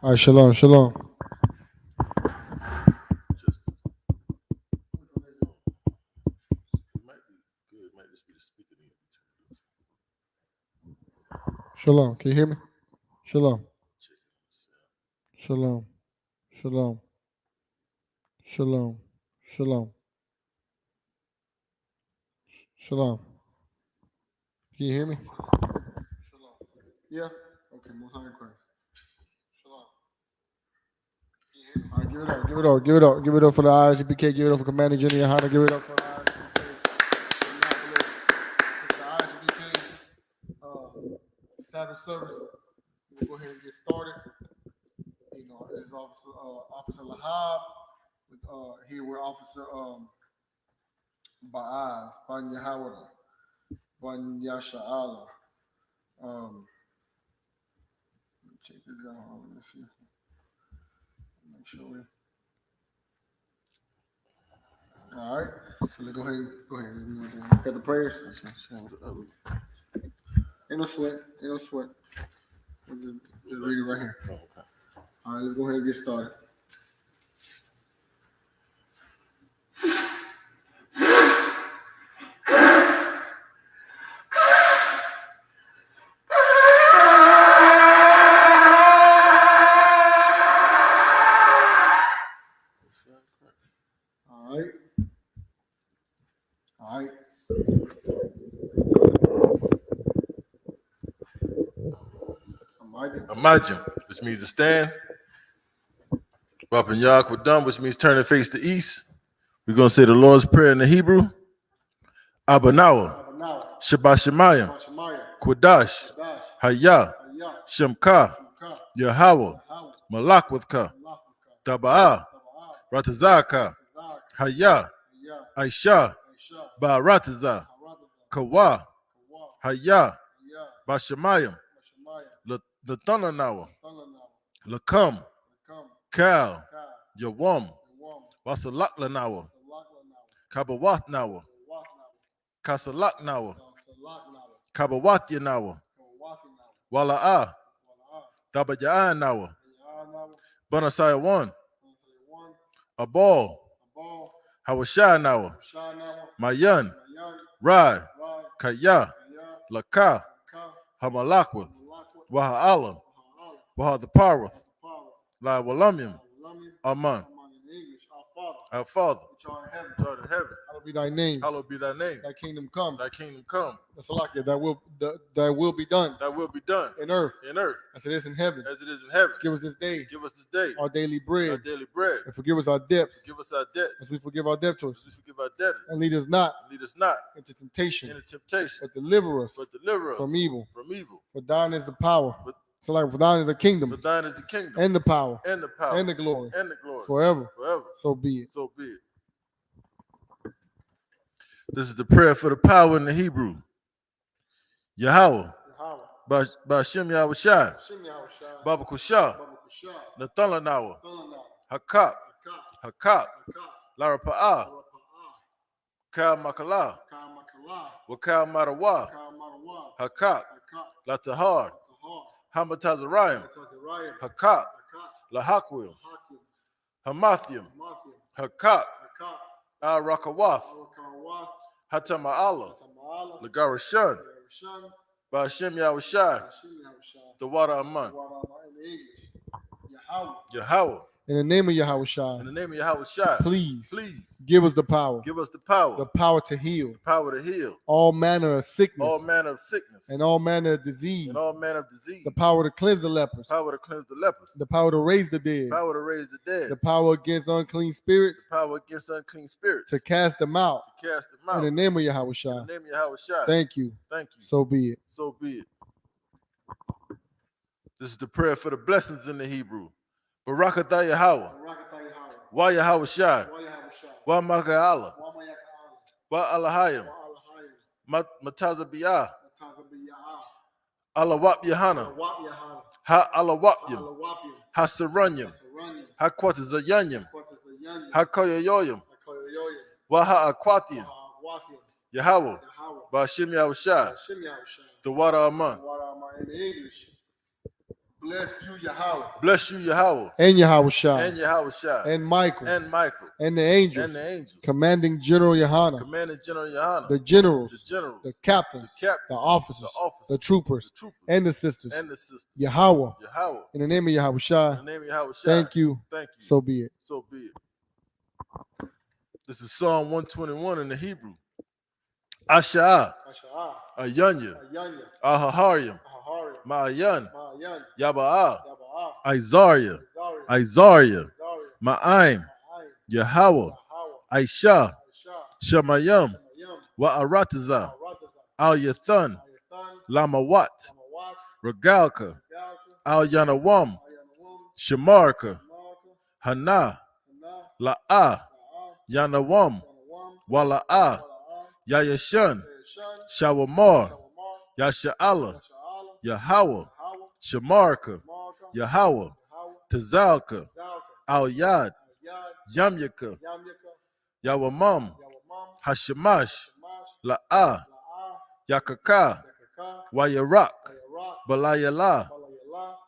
All right, shalom, shalom. Shalom. Can you hear me? Shalom. Shalom. Shalom. Shalom. Shalom. Shalom. Can you hear me? Shalom. Yeah? Okay, most high in Christ. Shalom. All right, give it up, give it up, give it up, give it up for the ISBK, give it up for Commander Jenny Hanna, give it up for the ISBK. It's the ISBK Sabbath Service. We'll go ahead and get started. You know, this is Officer Lahab. Here we're Officer Baaz, Ban Yahawada, Ban Yasha'ala. Check this out. Let's see. Make sure we. All right. So let's go ahead. Go ahead. Got the prayers. Ain't no sweat. Ain't no sweat. Just read it right here. Oh, okay. All right. Let's go ahead and get started. All right. Imagine, which means to stand. Wapan Yakwadam, which means turn and face the east. We're going to say the Lord's Prayer in the Hebrew. Abanawa, Shabbat Shemayim, Quadash, Hayah, Shemka, Yahweh, Malakwatha, Taba'ah, Ratazaka, Hayah, Aisha, Ba'arataza, Kawa, Hayah, Bashamayim, Latananawa, Lakam, Kal, Yawam, Wasalaklanawa, Kabawatnawa, Kasalaknawa, Kabawatyanawa, Wala'ah, Tabaya'anawa, Banasaya 1, Abal, Hawashanawa, Mayan, Rai, Kaya, Laka, Hamalakwa, Waha'ala, Wahadaparath, La Walamim, Aman. Our Father, which art in heaven. art in heaven. Hallowed be thy name. Hallowed be thy name. Thy kingdom come. Thy kingdom come. That's Salakia. Thy will be done. Thy will be done In earth. in earth As it is in heaven. as it is in heaven. Give us this day Give us this day our daily bread. our daily bread. And forgive us our debts. Give us our debts As we forgive our debtors. as we forgive our debtors. And lead us not Lead us not into temptation. into temptation, But deliver us but deliver us from evil. from evil. For thine is the power. But- So like for thine is the For kingdom. thine is the kingdom And the power. and the power And the glory. and the glory Forever. forever. So be it. So be it. This is the prayer for the power in the Hebrew. Yahweh, Ba'ashem Yahushai, Baba Kushah, Nathalanawa, Hakak, Hakak, Larapa'ah, Kal Makala, Wakal Marawa, Hakak, Latahar, Hamatazarayim, Hakak, Lahakwil, Hamathium, Hakak, Al Rakawath, Hatama'ala, Lagarashan, Ba'ashem Yahushai, the water Aman, Yahweh, In the name of in Yahushua, the name of Yahushai, please please give us the power. give us the power To heal to heal all manner of sickness all manner of sickness and all manner of disease. and all manner of disease, The power to cleanse the lepers. power to cleanse the lepers, The power to raise the dead. power to raise the dead, The power against unclean spirits. power against unclean spirits, To cast them out. to cast them In out. the name of In Yahushua. the name of Yahushai, Thank you. thank you. So be it. So be it. This is the prayer for the blessings in the Hebrew. Barakatah Yahweh, Wa Yahushai, Wa Maka'ala, Wa Alahayim, Matazabiyah, Alawap Yahana, Ha Alawapyim, Ha Saranyim, Ha Quatazayanyim, Ha Koyoyoyim, Wa Ha Aquatium, Yahweh, Ba'ashem Yahushai, the water Aman. In English. Bless you, Yahweh. Bless you, Yahweh. And Yahweh Shai. And Yahweh Shai. And Michael. And Michael. And the angels. And the angels. Commanding General Yohana. Commanding General Yohana. The generals. The generals. The captains. The captains. The officers. The officers. The troopers. The troopers. And the sisters. And the sisters. Yahweh. Yahweh. In the name of Yahweh Shai. In the name of Yahweh Shai. Thank you. Thank you. So be it. So be it. This is Psalm 121 in the Hebrew. Asha'ah. Ayanya. Ahaharyam. Ma'ayan. Yaba'ah. Isaiah. Isaiah. Ma'aim. Yahweh. Aisha. Shemayim. Wa'arataza. Al Yathan. Lamawat. Regalka. Al Yanawam. Shemarka. Hana. La'ah. Yanawam. Wala'ah. Yayashan. Shawamar. Yasha'ala. Yahweh. Shemarka. Yahweh. Tazalka. Al Yad. Yamyaka. Yawamam. Hashemash. La'ah. Yakaka. Wayarak. Balayala.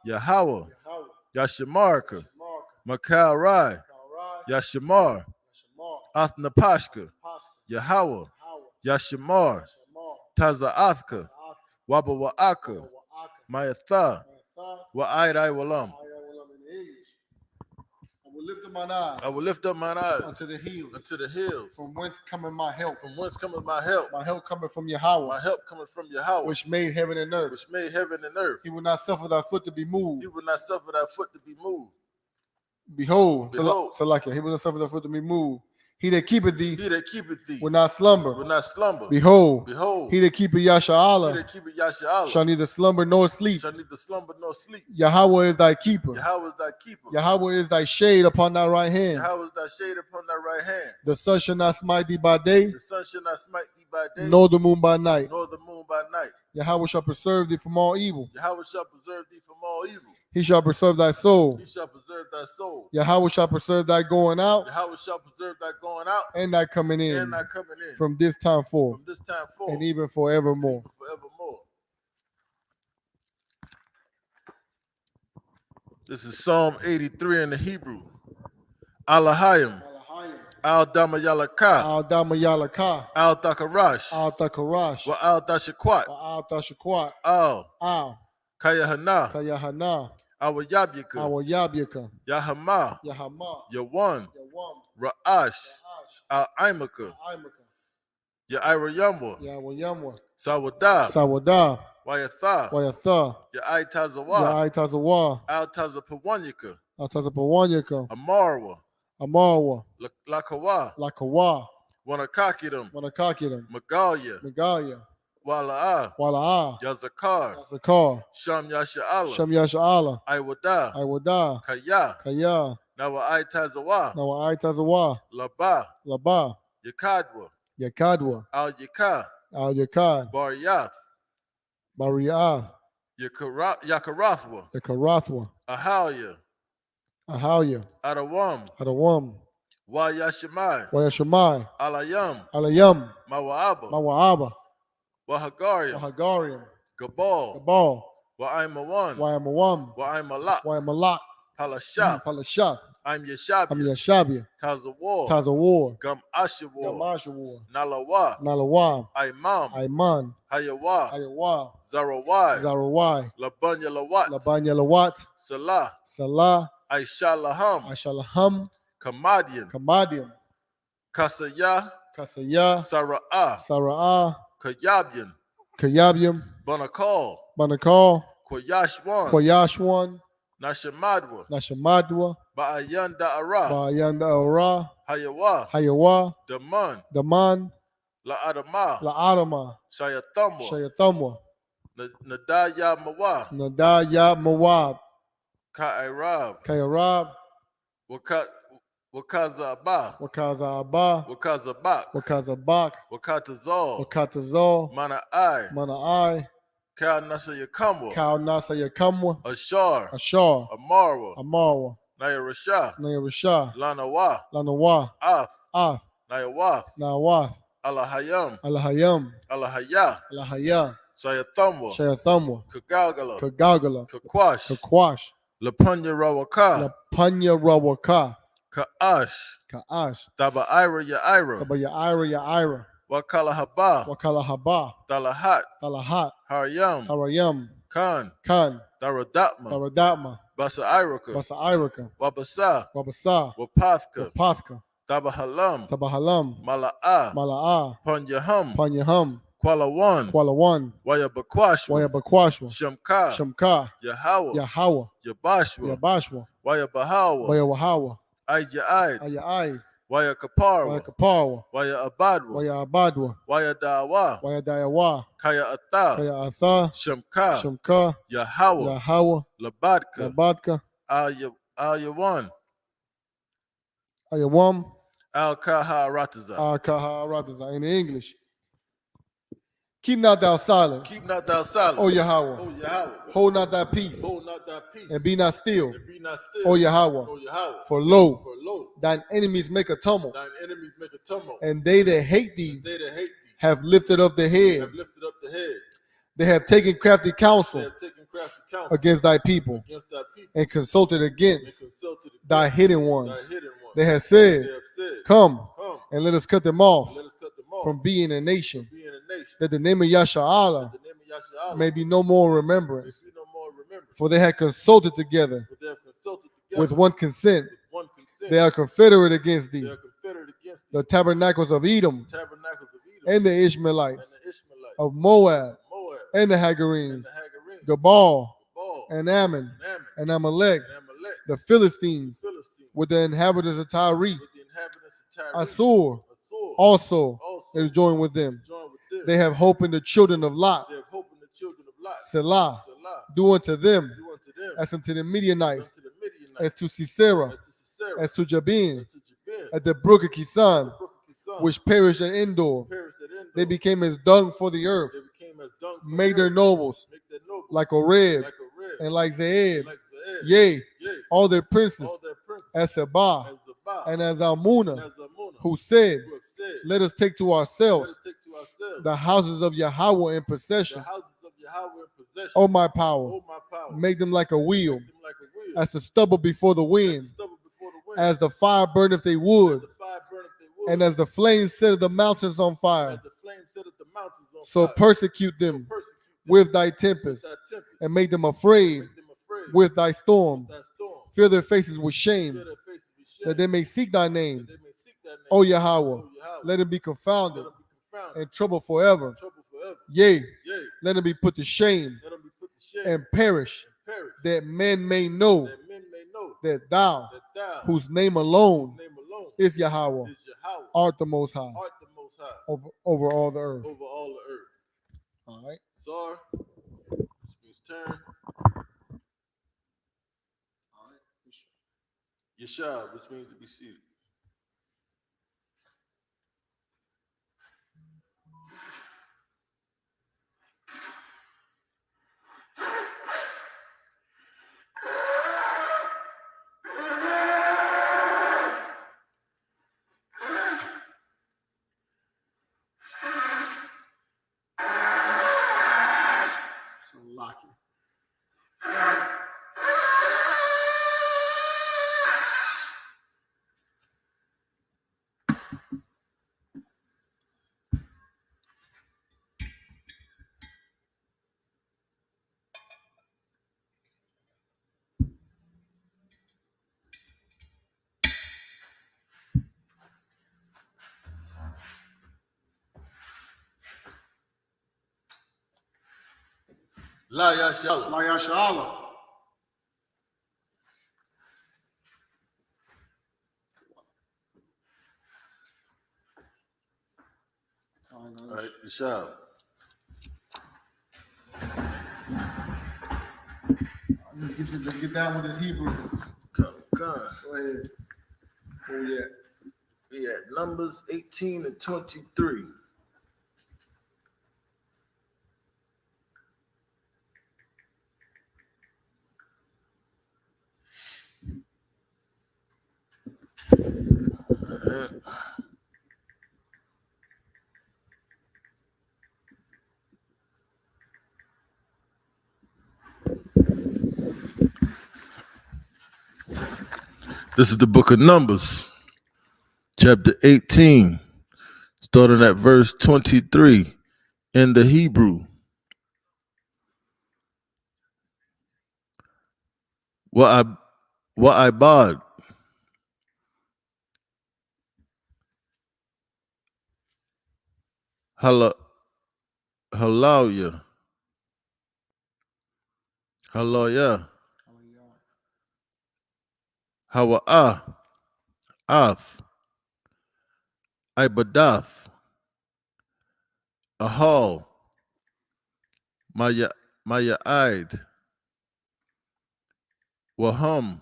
Yahweh. Yashemarka. Makal Rai. Yashemar. Athnapashka. Yahweh. Yashemar. Taza'athka. Wabawa'aka. Mayatha. Wa'airai Walam. I will lift up mine eyes. I will lift up mine eyes Unto the hills. unto the hills. From whence cometh my help? From whence cometh my help? My help cometh from Yahweh. My help cometh from Yahweh, Which made heaven and earth. which made heaven and earth. He will not suffer thy foot to be moved. He will not suffer thy foot to be moved. Behold. Behold. Salakia. He will not suffer thy foot to be moved. He that keepeth thee He that keepeth thee will not slumber. will not slumber. Behold. Behold, He that keepeth he Yasha'Allah that keepeth Yasha'Allah shall neither slumber nor sleep. shall neither slumber nor sleep. Yahweh is thy keeper. Yahweh is thy keeper. Yahweh is thy shade upon thy right hand. Yahweh is thy shade upon thy right hand. The sun shall not smite thee by day, The sun shall not smite thee by day, nor the moon by night. nor the moon by night. Yahweh shall preserve thee from all evil. Yahweh shall preserve thee from all evil. He shall preserve thy soul. He shall preserve thy soul. Yahweh shall preserve thy going out Yahweh shall preserve thy going out and thy coming in and thy coming in from this time forth from this time forth and even forevermore. even forevermore. This is Psalm 83 in the Hebrew. Alahayim. Al Damayalaka. Al Damayalaka. Al Dakarash. Al Takarash. Wa Al Dashakwat. Al Tashakwat. Al Al Kayahana. Kayahana. Our Yabyaka. Our Yabyaka. Yahama. Yahama. Yawan. Yawam. Ra'ash. Al Imaka. Imaka. Yaira Yamwa. Yahweh Yamwa. Sawada. Sawada. Wayatha. Wayatha. Ya'ai Tazawa. Ya'ai Tazawa. Al Tazapawanyaka. Al Tazapawanyaka. Amarwa. Amarwa. Lakawa. Lakawa. Wanakakiram. Wanakakiram. Magalia. Megalia. Wala'a. Wala'a. Yazakar. Zakar. Sham Yasha'ala. Shem Yasha'Allah. Iwada. Iwada. Kaya. Kaya. Nawa'ai Tazawa. Nawa'ai Tazawa. Laba. Laba. Yakadwa. Yakadwa. Al Yaka. Al Yakad. Baryath. Mariah. Yakarathwa. Yakarathwa. Ahalia. Ahalia. Adawam. Adawam. Wa Yashimai. Wayashamai. Alayam. Alayam. Mawa'aba. Mawa'aba. Wahagariam. Wahagariam. Gabal. Gabal. Wa'aimawan. Wayamawam. Wa'aimalak. Wayamalak. Palashah. Palashah. I'm Yeshabia. I'm Yashabia. Tazawar. Tazawar. Gam Ashawar. Gamashawar. Nalawa. Nalawa. Imam. Aiman. Hayawa. Ayawa. Zarawai. Zarawai. Labanya Lawat. Labanya Lawat. Salah. Salah. Aisha Laham. Ashalaham. Kamadian. Kamadian. Kasaya. Kasaya. Sara'ah. Sara'ah. Kayabian. Kayabiam. Banakal. Banakal. Koyashwan. Koyashwan. Nashamadwa. Nashamadwa. Ba'ayan Da'ara. Bayanda Ara. Hayawa. Hayawa. Daman. Daman. La'adama. La'adama. Shayatamwa. Shayathamwa. Nadaya Mawa. Nadaya Mawab. Ka'irab. Kayarab. Wakazaba. Wakazaba. Wakazabak. Wakazabak. Wakatazal. Wakatazal. Mana'ai. Mana'ai. Kal Nasayakamwa. Kal Nasa Yakamwa. Ashar. Ashar. Amarwa. Amarwa. Nayarasha. Nayarasha. Lanawa. Lanawa. Ath. Ath. Nayawath. Nawath. Alahayam. Alahayam. Alahaya. Alahaya. Shayathamwa, Shayathamwa, Kagalgala, Kagalgala, Kakwash, Kakwash, Lapunya Rawaka, Lapunya Rawaka, Kaash, Kaash, Taba Ira Yaira, Taba Yaira, Wakala Haba, Wakala Haba, Talahat, Talahat, Haryam, Harayam, Khan, Khan, Taradatma, Taradama, Basa Iraka, Basa Iraka, Wabasa, Wabasa, Wapathka, Wapathka, Tabahalam, Tabahalam, Mala'a, Mala'a, Punyahum, Panyahum, Kuala Kualawan, Wayabakwashwa, Wayabakwashwa, Shamka, Shamka, Yahawa, Yahawa, Yabashwa, Yabashwa, Wayabahawa, Wayawahawa, Aija'id, Ayai, Wayakaparwa, Wayakapawa, Waya Abadwa, Waya Abadwa, Waya Dawa, Waya Dayawa, Kaya Atha, Kaya Atha, Shamka, Shamka, Yahawa, Yahawa, Labadka, Labadka, Al-Yawan, Ayawam, Al-Kaha Rataza. Kaha Rataza. In English, keep not thou silence, Keep not thou silent, O Yahweh. O Yahweh. Hold not thy peace, Hold not thy peace, and be not still, and be not still, O Yahweh. O Yahweh. For lo, For lo, thine enemies make a tumult, thine enemies make a tumult, and they that hate thee they that hate thee have lifted up their head. have lifted up the head. They have taken crafty They counsel have taken crafty counsel against thy people, against thy people, and consulted and against consulted thy against hidden thy ones. hidden ones. They have They said, have said, Come, Come, and let us cut them off let us cut them off from being a nation, being a nation, that the name of Yasha'Allah that the name of Yahshua may be no more may remembrance. be no more remembered. For they had consulted together For they have consulted together with one consent. with one consent. They are confederate against They thee, are confederate against thee, the tabernacles of Edom, tabernacles of Edom, and the and Ishmaelites, the Ishmaelites, of Moab, Moab, and the and Hagarenes, the Hagarenes, Gabal, Baal, and Ammon, and Ammon, and Amalek, and Amalek, the Philistines, Philistines, with the inhabitants of Tyre. with the inhabitants of Tyre. Assur Assur also also is joined with them. joined with them. They have hope in the children of Lot. They have hope in the children of Lot. Selah, Salah, do unto them do unto them as unto the as Midianites, unto the Midianites, as to Sisera, as to Sisera, as to Jabin, as to Jabin, at the brook of the Kisan, brook of Kison, which perished at Endor. perished at Endor. They became as dung for the earth, They became as dung for made the their earth. nobles Make their nobles like Oreb like a red, and like Zeeb, like Zaed, yea, yea, all their princes, all their princes, as Sabah as Zabah, and as and Almunah, as Amunah, who said, who have said, Let us take to let ourselves us take to ourselves the houses of Yahweh in the possession. houses of Yahweh in possession. O my power, O my power, make them like a wheel, make them like a wheel, as the stubble before the as wind, the stubble before the wind, as the fire burneth they as wood, the fire burneth they wood, and as the flames set the mountains on and fire. as the flame setteth the mountains on So fire. persecute So them persecute them with thy with tempest, thy tempest, and make them afraid make them afraid with thy storm. with thy storm. Fill their faces with Fill shame, their faces with shame, that they may seek thy that name. they may seek thy name. O Yahweh, O Yahweh, let them be let confounded them be confounded and troubled forever. and troubled forever. Yea, Yea, let them be put to shame let them be put to shame and perish, and perish, that men may know that men may know that thou, that thou, whose name alone whose name alone is Yahweh, is Yahweh, art the most high art the most high over all the earth. over all the earth. All right. Sar, which means turn. Yeshab, which means to be seated. So lock it. La Yashala. La Yasha'Allah. All right, Yeshab. Let's get down with this Hebrew. Come. Go ahead. Oh yeah. We at Numbers 18 and 23. This is the book of Numbers, chapter 18, starting at verse 23 in the Hebrew. Wa'ibad, Halaya, Hawa'ah, Ath, Ibadath, Ahal, Maya'id, Waham,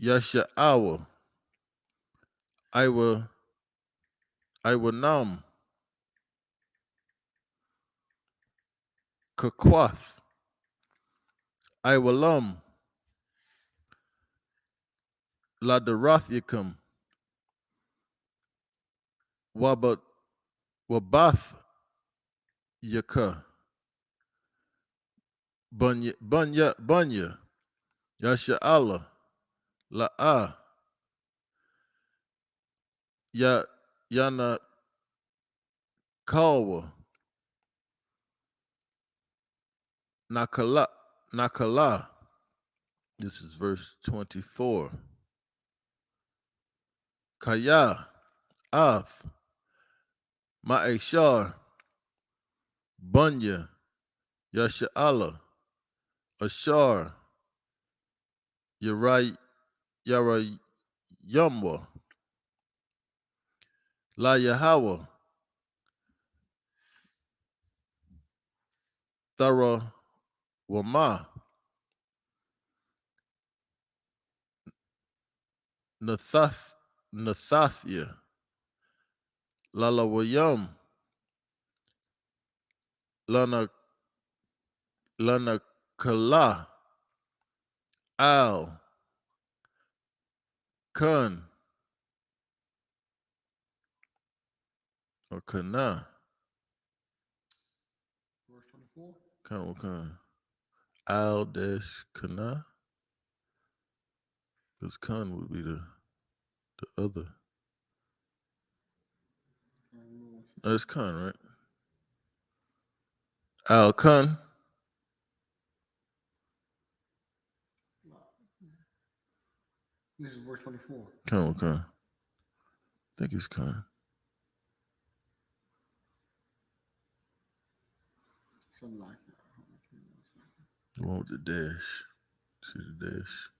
Yasha'awa, Iwanam, Kakwath, Iwalam, Ladarathicum, Wabath Yaka, Bunya, Yasha'ala, La'a, Yana Kalwa, Nakala. This is verse 24. Kaya, Ath, Ma'eshar, Bunya, Yasha'ala, Ashar, Yara Yumwa, La Yahawa, Thara Wama, Nathathia, Lalawayam, Lana Kala, Al, Kun, or Kana, Verse 24. Kun, Al dash Kana, because Kun would be the other. That's Kun, right? Al Kun. This is verse 24. Kun. I think it's Kun. Something like that. The one with the dash. See the dash.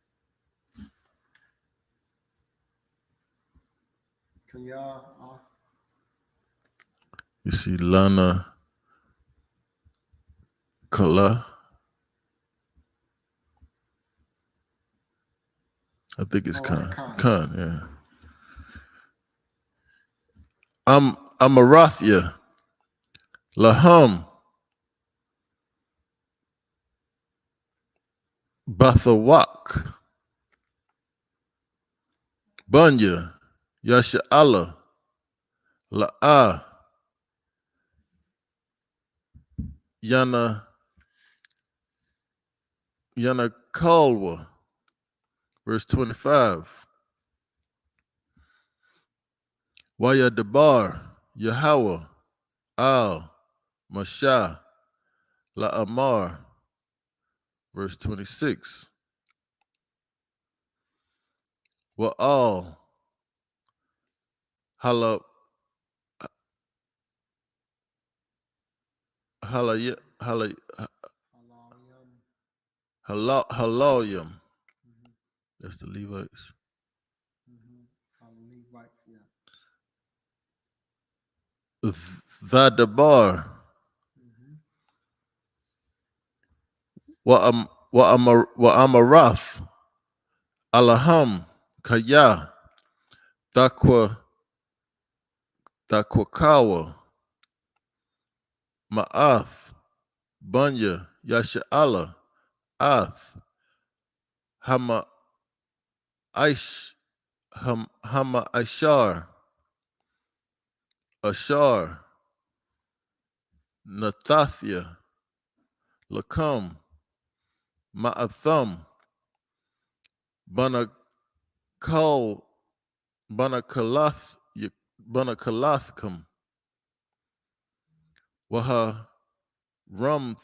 You see Lana Kala. I think it's Khan. Khan, yeah. Amarathia. Laham. Bathawak. Bunya. Yasha'ala. La'a. Yana Kalwa. Verse 25. Waya Debar. Yahweh. Al. Mashah. La'amar. Verse 26. Wa'al. Hala. Haloyam. That's the Levites. Levites, yeah. Vadabar. Wa'amarath. Alaham. Kaya. Takwakawa. Ma'ath. Bunya. Yasha'ala. Ath. Hama Ashar. Ashar. Nathathia. Lakum, Ma'athum, Banakal, Banakalath, Banakalathkum, Waha Rum,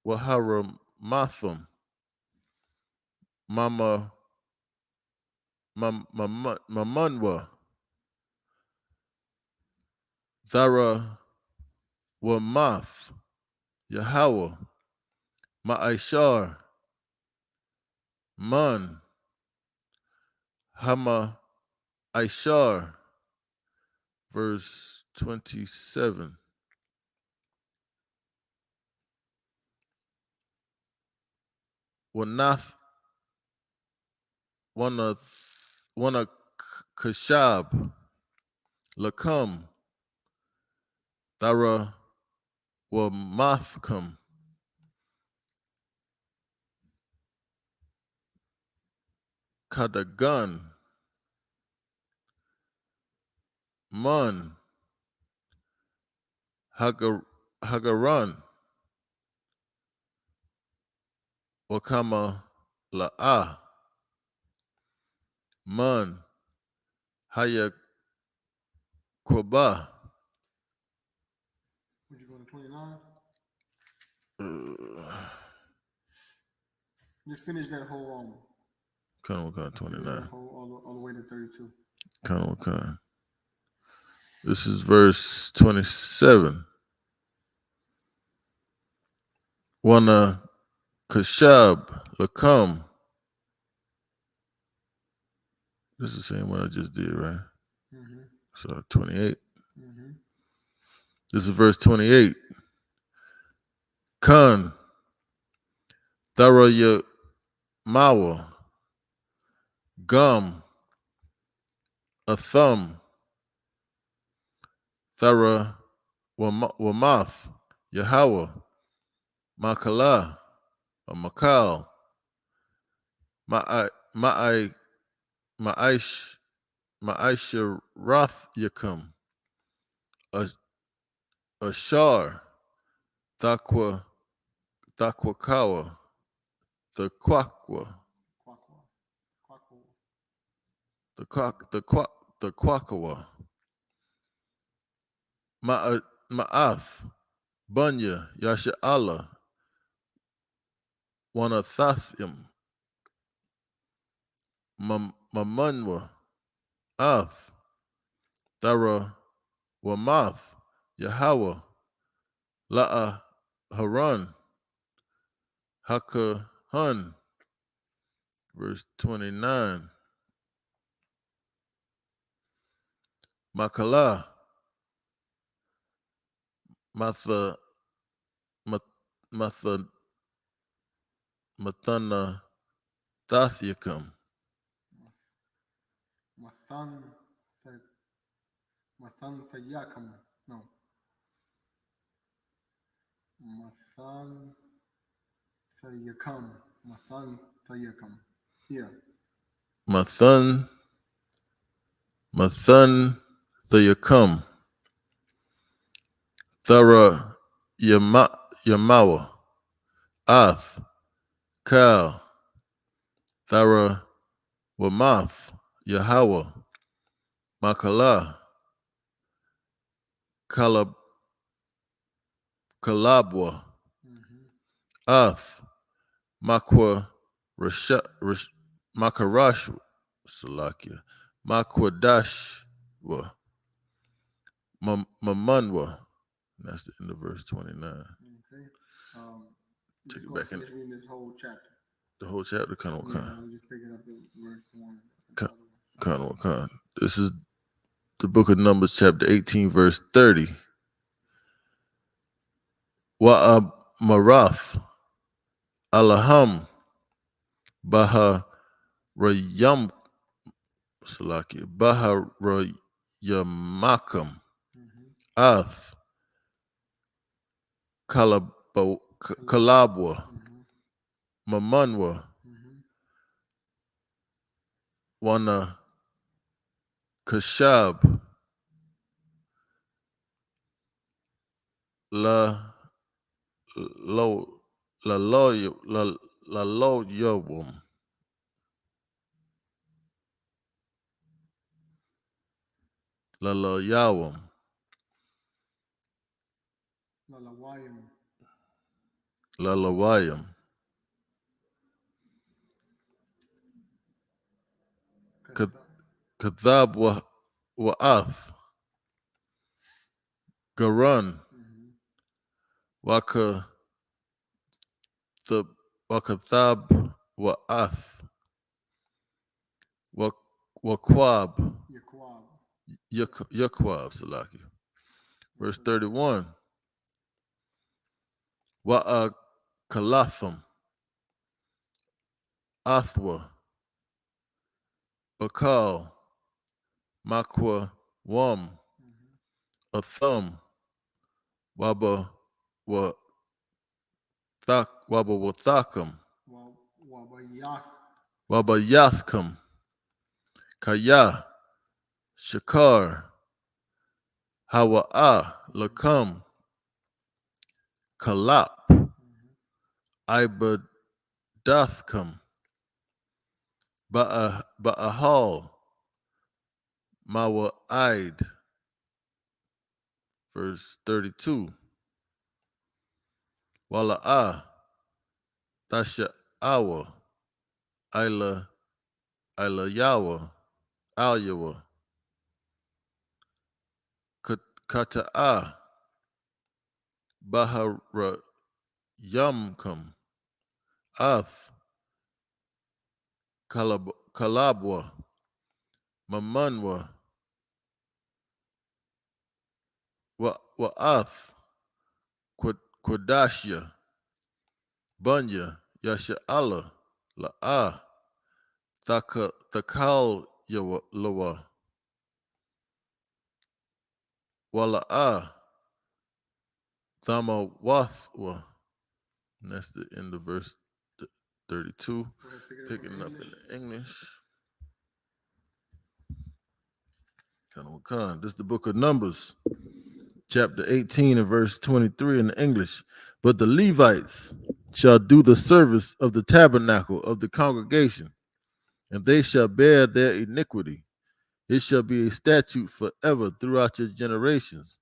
Waharamathum, Mama Mamunwa, Zara Wamath, Yahweh, Ma'aishar, Man, Hama Aishar, verse 27. Wanath, Wana Kashab, Lakam, Thara Wamathkum, Kadagan, Man, Hagaran, Wakama La'ah, Man, Haya Kwaba. Would you go to 29? Just finish that whole Kanwakan 29. All the way to 32. Kanwakan. This is verse 27. Wana Kashab Lakam. This is the same one I just did, right? Mm-hmm. So 28. Mm-hmm. This is verse 28. Khan Tharaya Mawa Gum a thumb Thara Wamath Yahweh Makala a Makal Ma'ai Ma'aisharath Yakum Ashar Thakwa Kawa the Kwakwa the Kwakawa Ma'ath Bunya Yasha Allah Wanathathim Mamunwa Ath Thara Wamath Yahweh La'a Haran Hakahan verse 29 Makala Matha Mathana Thathyakam Mathan Sayakam. No. Mathan Sayakam. Yeah. Mathan Thayakam Thara Yamawa Ath Kal Thara Wamath Yahweh Makala Kalabwa Mm-hmm. Ath Makwa Makarash Salakia Makwadashwa Mamunwa. That's the end of verse 29. Okay. Take it back in. Reading this whole chapter. The whole chapter, kind of Yeah, I'm just picking up at verse 1. Kind. This is the book of Numbers, chapter 18, verse 30. Wa'ab Marath Alaham Baha Rayam Salaki Baha Rayamakam Ath Kalabwa Mamunwa Wana Kashab La lo la lo la lo yawum. La lo yawum. Lalawayim. La lo wayum. Kathab wa ath. Garun. Waka the wakathab wa ath. Wakwab. Yakwab Salaki. Verse 31. Wa'a kalatham. Athwa. Bakal. Makwa wam. Athum. Waba wa waba wathakam. Waba yathkam. Kaya. Shakar. Hawa'a. Lakam. Kalap. Ibadathkam. Ba'ahal. Mawa'id. Verse 32. Wala'a. Tasha'awa. Ila yawa. Alyawa. Kata'a. Bahara Yamkam. Ath. Kalabwa. Mamanwa. Wa'ath. Quadashya. Bunya. Yasha'ala. La'a. Thakal Lawa. Wala'a. Thamawathwa. And that's the end of verse 32. Picking up in English. This is the book of Numbers, chapter 18 and verse 23 in English. But the Levites shall do the service of the tabernacle of the congregation, and they shall bear their iniquity. It shall be a statute forever throughout your generations,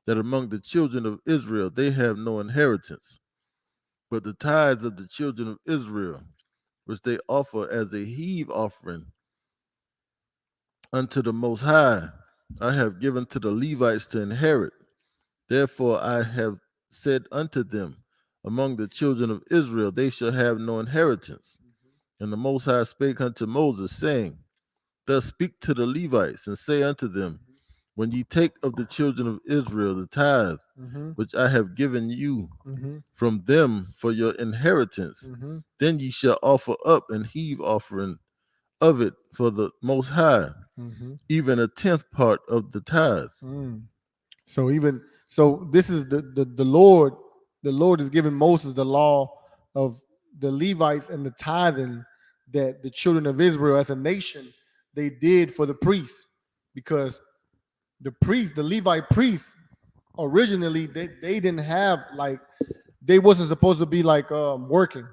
that among the children of Israel they have no inheritance. But the tithes of the children of Israel, which they offer as a heave offering unto the Most High, I have given to the Levites to inherit. Therefore I have said unto them, among the children of Israel they shall have no inheritance. And the Most High spake unto Moses, saying, Thus speak to the Levites, and say unto them, when ye take of the children of Israel the tithe, which I have given you from them for your inheritance, then ye shall offer up an heave offering of it for the Most High, even a 10th part of the tithe. So this is the Lord. The Lord is giving Moses the law of the Levites and the tithing that the children of Israel as a nation they did for the priests, because the Levite priests originally they didn't have they wasn't supposed to be working.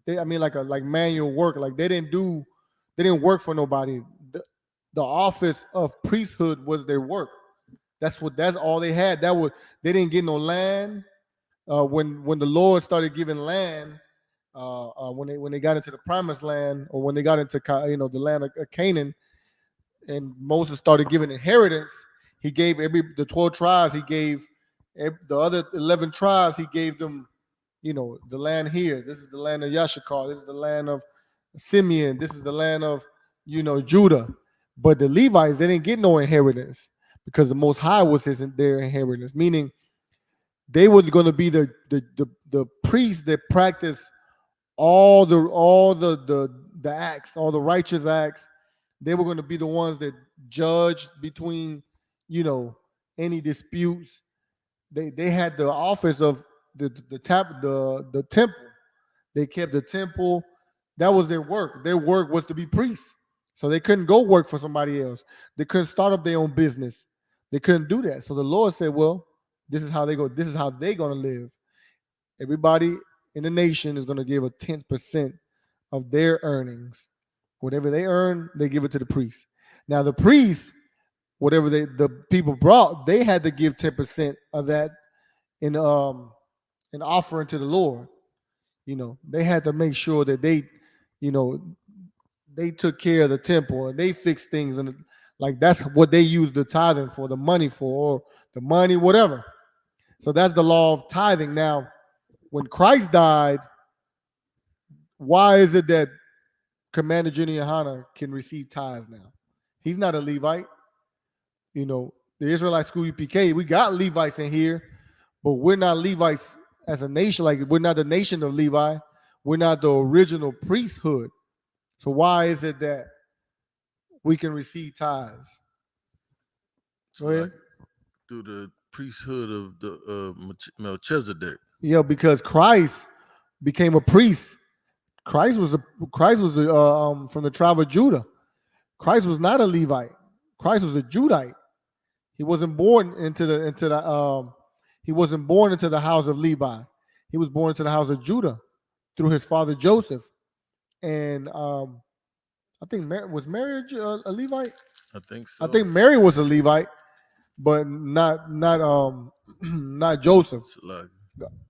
Like manual work. Like they didn't work for nobody. The office of priesthood was their work. That's all they had. They didn't get no land. When the Lord started giving land, when they got into the promised land, or when they got into the land of Canaan, and Moses started giving inheritance, he gave the 12 tribes. He gave the other 11 tribes. He gave them, the land here. This is the land of Yashakar. This is the land of Simeon. This is the land of Judah. But the Levites, they didn't get no inheritance, because the Most High was their inheritance. Meaning, they were going to be the priests that practice all the acts, all the righteous acts. They were going to be the ones that judge between any disputes. They had the office of the temple. They kept the temple. That was their work. Their work was to be priests. So they couldn't go work for somebody else. They couldn't start up their own business. They couldn't do that. So the Lord said, well, this is how they're going to live. Everybody in the nation is going to give a 10% of their earnings. Whatever they earn, they give it to the priest. Now the priests, whatever the people brought, they had to give 10% of that in an offering to the Lord. They had to make sure that you know, they took care of the temple and they fixed things, and like that's what they used the tithing for, the money for, or the money, whatever. So that's the law of tithing. Now, when Christ died, why is it that Commander Jenny Yohana can receive tithes now? He's not a Levite. The Israelite School UPK, we got Levites in here, but we're not Levites as a nation. Like, we're not the nation of Levi. We're not the original priesthood. So why is it that we can receive tithes? So like through the priesthood of the Melchizedek. Yeah, because Christ became a priest. Christ was from the tribe of Judah. Christ was not a Levite. Christ was a Judite. He wasn't born into the he wasn't born into the house of Levi. He was born into the house of Judah through his father Joseph. And I think was Mary a Levite? I think so. I think Mary was a Levite, but not not Joseph.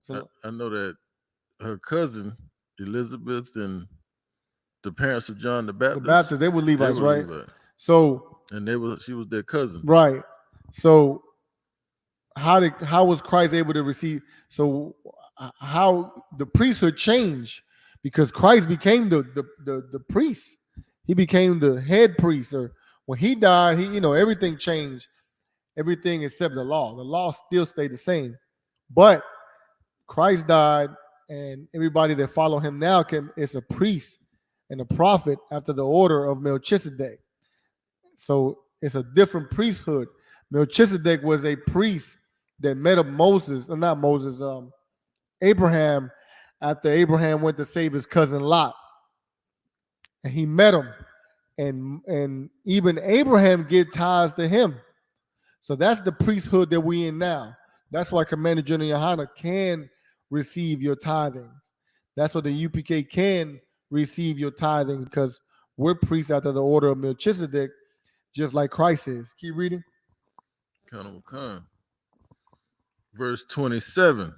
So I know that her cousin Elizabeth and the parents of John the Baptist, they were Levites, right? So she was their cousin, right? So how was Christ able to receive? So how the priesthood changed because Christ became the priest. He became the head priest. Or when he died, everything changed. Everything except the law. The law still stayed the same, but Christ died, and everybody that follow him now is a priest and a prophet after the order of Melchizedek. So it's a different priesthood. Melchizedek was a priest that met up Abraham, after Abraham went to save his cousin Lot. And he met him. And even Abraham get ties to him. So that's the priesthood that we in now. That's why Commander General Yohana can receive your tithings. That's why the UPK can receive your tithings, because we're priests after the order of Melchizedek, just like Christ is. Keep reading. Verse 27.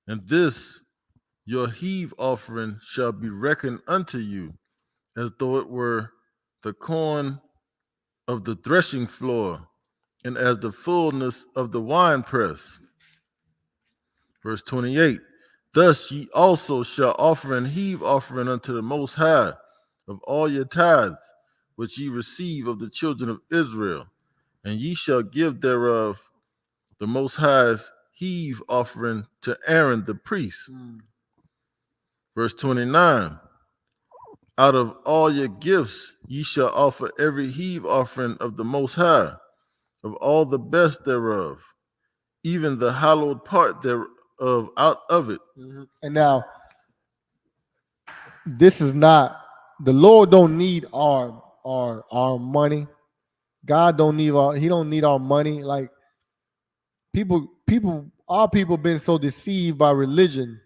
And this your heave offering shall be reckoned unto you, as though it were the corn of the threshing floor, and as the fullness of the winepress. Verse 28. Thus ye also shall offer an heave offering unto the Most High of all your tithes, which ye receive of the children of Israel, and ye shall give thereof the Most High's heave offering to Aaron the priest. Verse 29. Out of all your gifts ye shall offer every heave offering of the Most High, of all the best thereof, even the hallowed part thereof out of it. And now, this is not, the Lord don't need our money. God don't need he don't need our money. Like our people been so deceived by religion.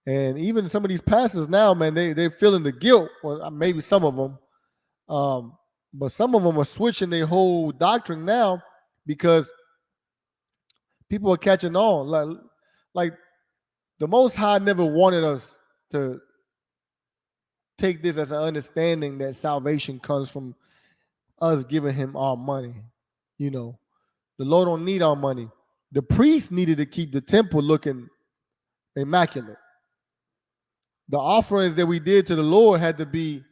And even some of these pastors now, man, they're feeling the guilt, or maybe some of them. But some of them are switching their whole doctrine now because people are catching on. Like the Most High never wanted us to take this as an understanding that salvation comes from us giving him our money. The Lord don't need our money. The priest needed to keep the temple looking immaculate. The offerings that we did to the Lord had to be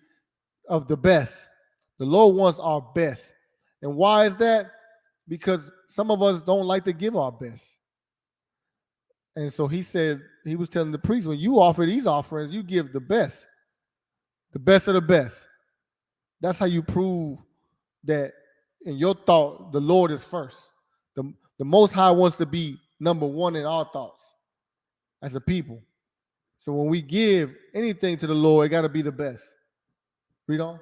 of the best. The Lord wants our best. And why is that? Because some of us don't like to give our best. And so he was telling the priest, when you offer these offerings, you give the best of the best. That's how you prove that in your thought, the Lord is first. The Most High wants to be number one in our thoughts as a people. So when we give anything to the Lord, it got to be the best. Read on.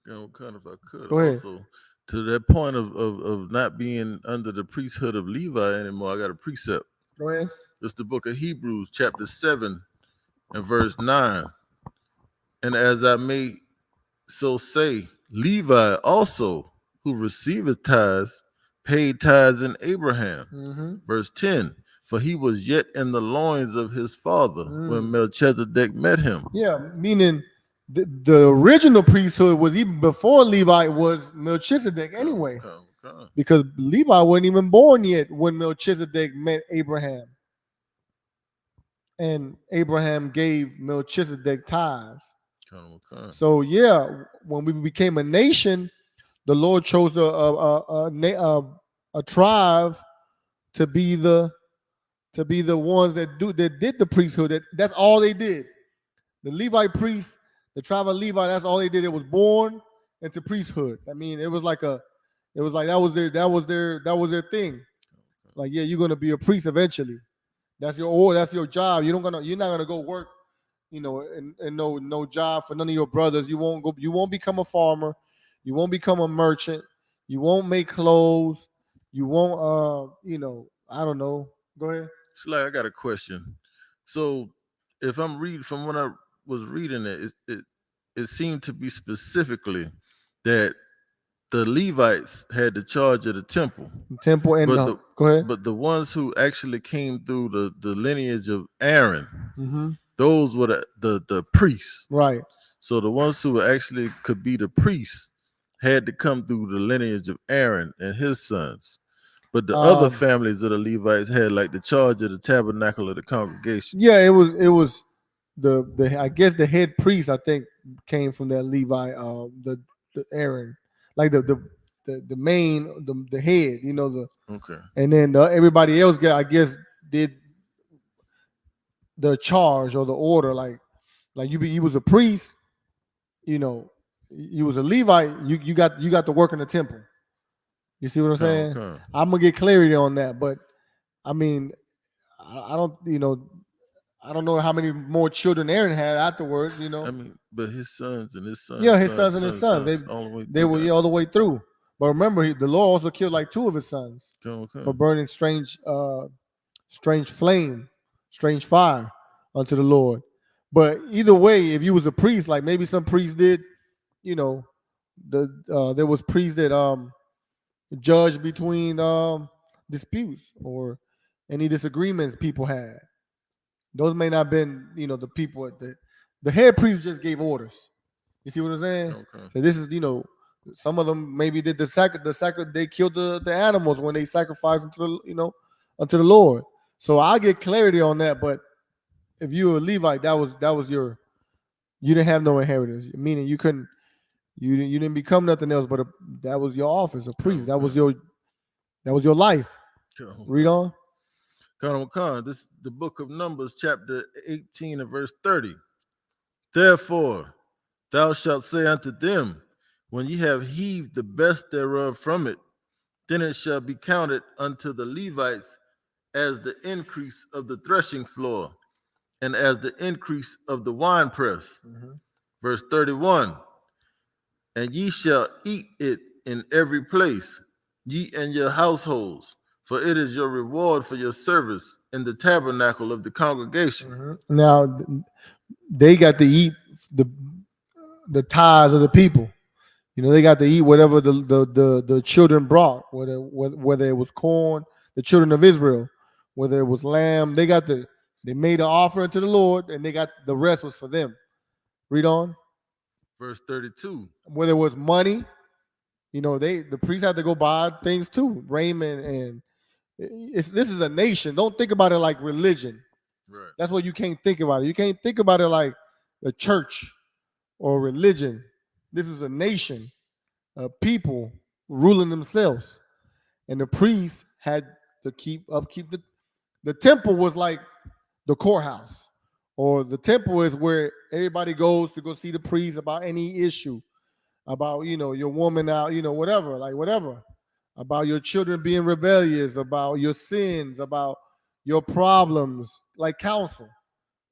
Kind of, if I could. Go ahead. Also, to that point of not being under the priesthood of Levi anymore, I got a precept. Go ahead. It's the book of Hebrews, chapter 7 and verse 9. And as I may so say, Levi also, who receiveth tithes, paid tithes in Abraham. Mm-hmm. Verse 10. For he was yet in the loins of his father when Mm. Melchizedek met him. Yeah, meaning the original priesthood was even before Levi was Melchizedek anyway, Come. because Levi wasn't even born yet when Melchizedek met Abraham. And Abraham gave Melchizedek tithes. Come. So yeah, when we became a nation, the Lord chose a tribe to be the ones that did the priesthood. That's all they did. The Levite priests, the tribe of Levi, that's all they did. It was born into priesthood. I mean, it was like that was their thing. Like, yeah, you're gonna be a priest eventually. That's your job. You're not gonna go work, and no job for none of your brothers. You won't become a farmer, you won't become a merchant, you won't make clothes, you won't I don't know. Go ahead. Sly, I got a question. So if I'm reading from when I was reading it seemed to be specifically that the Levites had the charge of the temple. Temple and But go ahead. but the ones who actually came through the lineage of Aaron, Mm-hmm. those were the priests. Right. So the ones who actually could be the priests had to come through the lineage of Aaron and his sons. But the other families of the Levites had like the charge of the tabernacle of the congregation. Yeah, it was the I guess the head priest, I think, came from that Levi, the Aaron, like the main, the head, Okay. and then everybody else did the charge or the order, like you was a priest, you was a Levite, you got to work in the temple. You see what I'm saying? Okay. I'm gonna get clarity on that, but I mean, I don't, I don't know how many more children Aaron had afterwards. I mean, but his sons and his sons, Yeah, his sons and his sons. all the way They through were that. all the way through. But remember, the Lord also killed like two of his sons Okay. for burning strange flame, strange fire unto the Lord. But either way, if you was a priest, like maybe some priests did, there was priests that judged between disputes or any disagreements people had. Those may not have been, the people at the head priest just gave orders. You see what I'm saying? Okay. So this is, some of them maybe did they killed the animals when they sacrificed unto the Lord. So I'll get clarity on that. But if you were a Levite, that was you didn't have no inheritance. Meaning you didn't become nothing else, but that was your office, a priest. That was your life. Read on. This is the book of Numbers, chapter 18 and verse 30. Therefore, thou shalt say unto them, when ye have heaved the best thereof from it, then it shall be counted unto the Levites as the increase of the threshing floor and as the increase of the winepress. Mm-hmm. Verse 31. And ye shall eat it in every place, ye and your households, for it is your reward for your service in the tabernacle of the congregation. Mm-hmm. Now they got to eat the tithes of the people. They got to eat whatever the children brought, whether it was corn, the children of Israel, whether it was lamb. They made an offering to the Lord, and they got the rest was for them. Read on. Verse 32. Whether it was money, the priests had to go buy things too, raiment, and this is a nation. Don't think about it like religion. Right. That's what you can't think about it. You can't think about it like a church or religion. This is a nation, people ruling themselves, and the priests had to keep the temple was like the courthouse, or the temple is where everybody goes to go see the priest about any issue, about your woman out, whatever, about your children being rebellious, about your sins, about your problems, like counsel.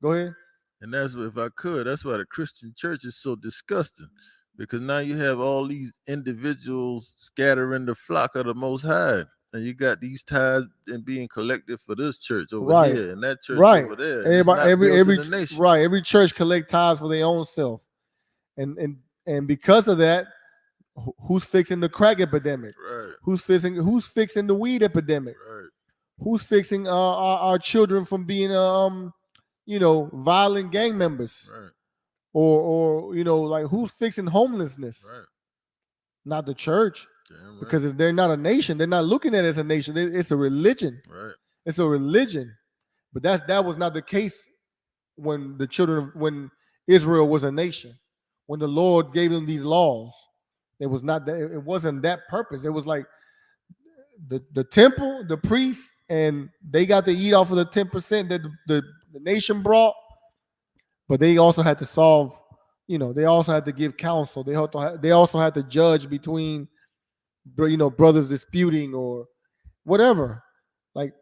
Go ahead. And that's what, if I could, that's why the Christian church is so disgusting. Because now you have all these individuals scattering the flock of the Most High. and you got these tithes and being collected for this church over Right. here and that church Right. over there. And it's Everybody, not every building the nation. right, every church collect tithes for their own self, and because of that, who's fixing the crack epidemic? Right. Who's fixing the weed epidemic? Right. Who's fixing our children from being violent gang members? Right. Or like who's fixing homelessness? Right. Not the church. Damn right. Because they're not a nation. They're not looking at it as a nation. It's a religion. Right. It's a religion. But that was not the case when Israel was a nation. When the Lord gave them these laws, it was not that. It wasn't that purpose. It was like the temple, the priests, and they got to eat off of the 10% that the nation brought. But they also had to solve. They also had to give counsel. They also had to judge between brothers disputing or whatever, like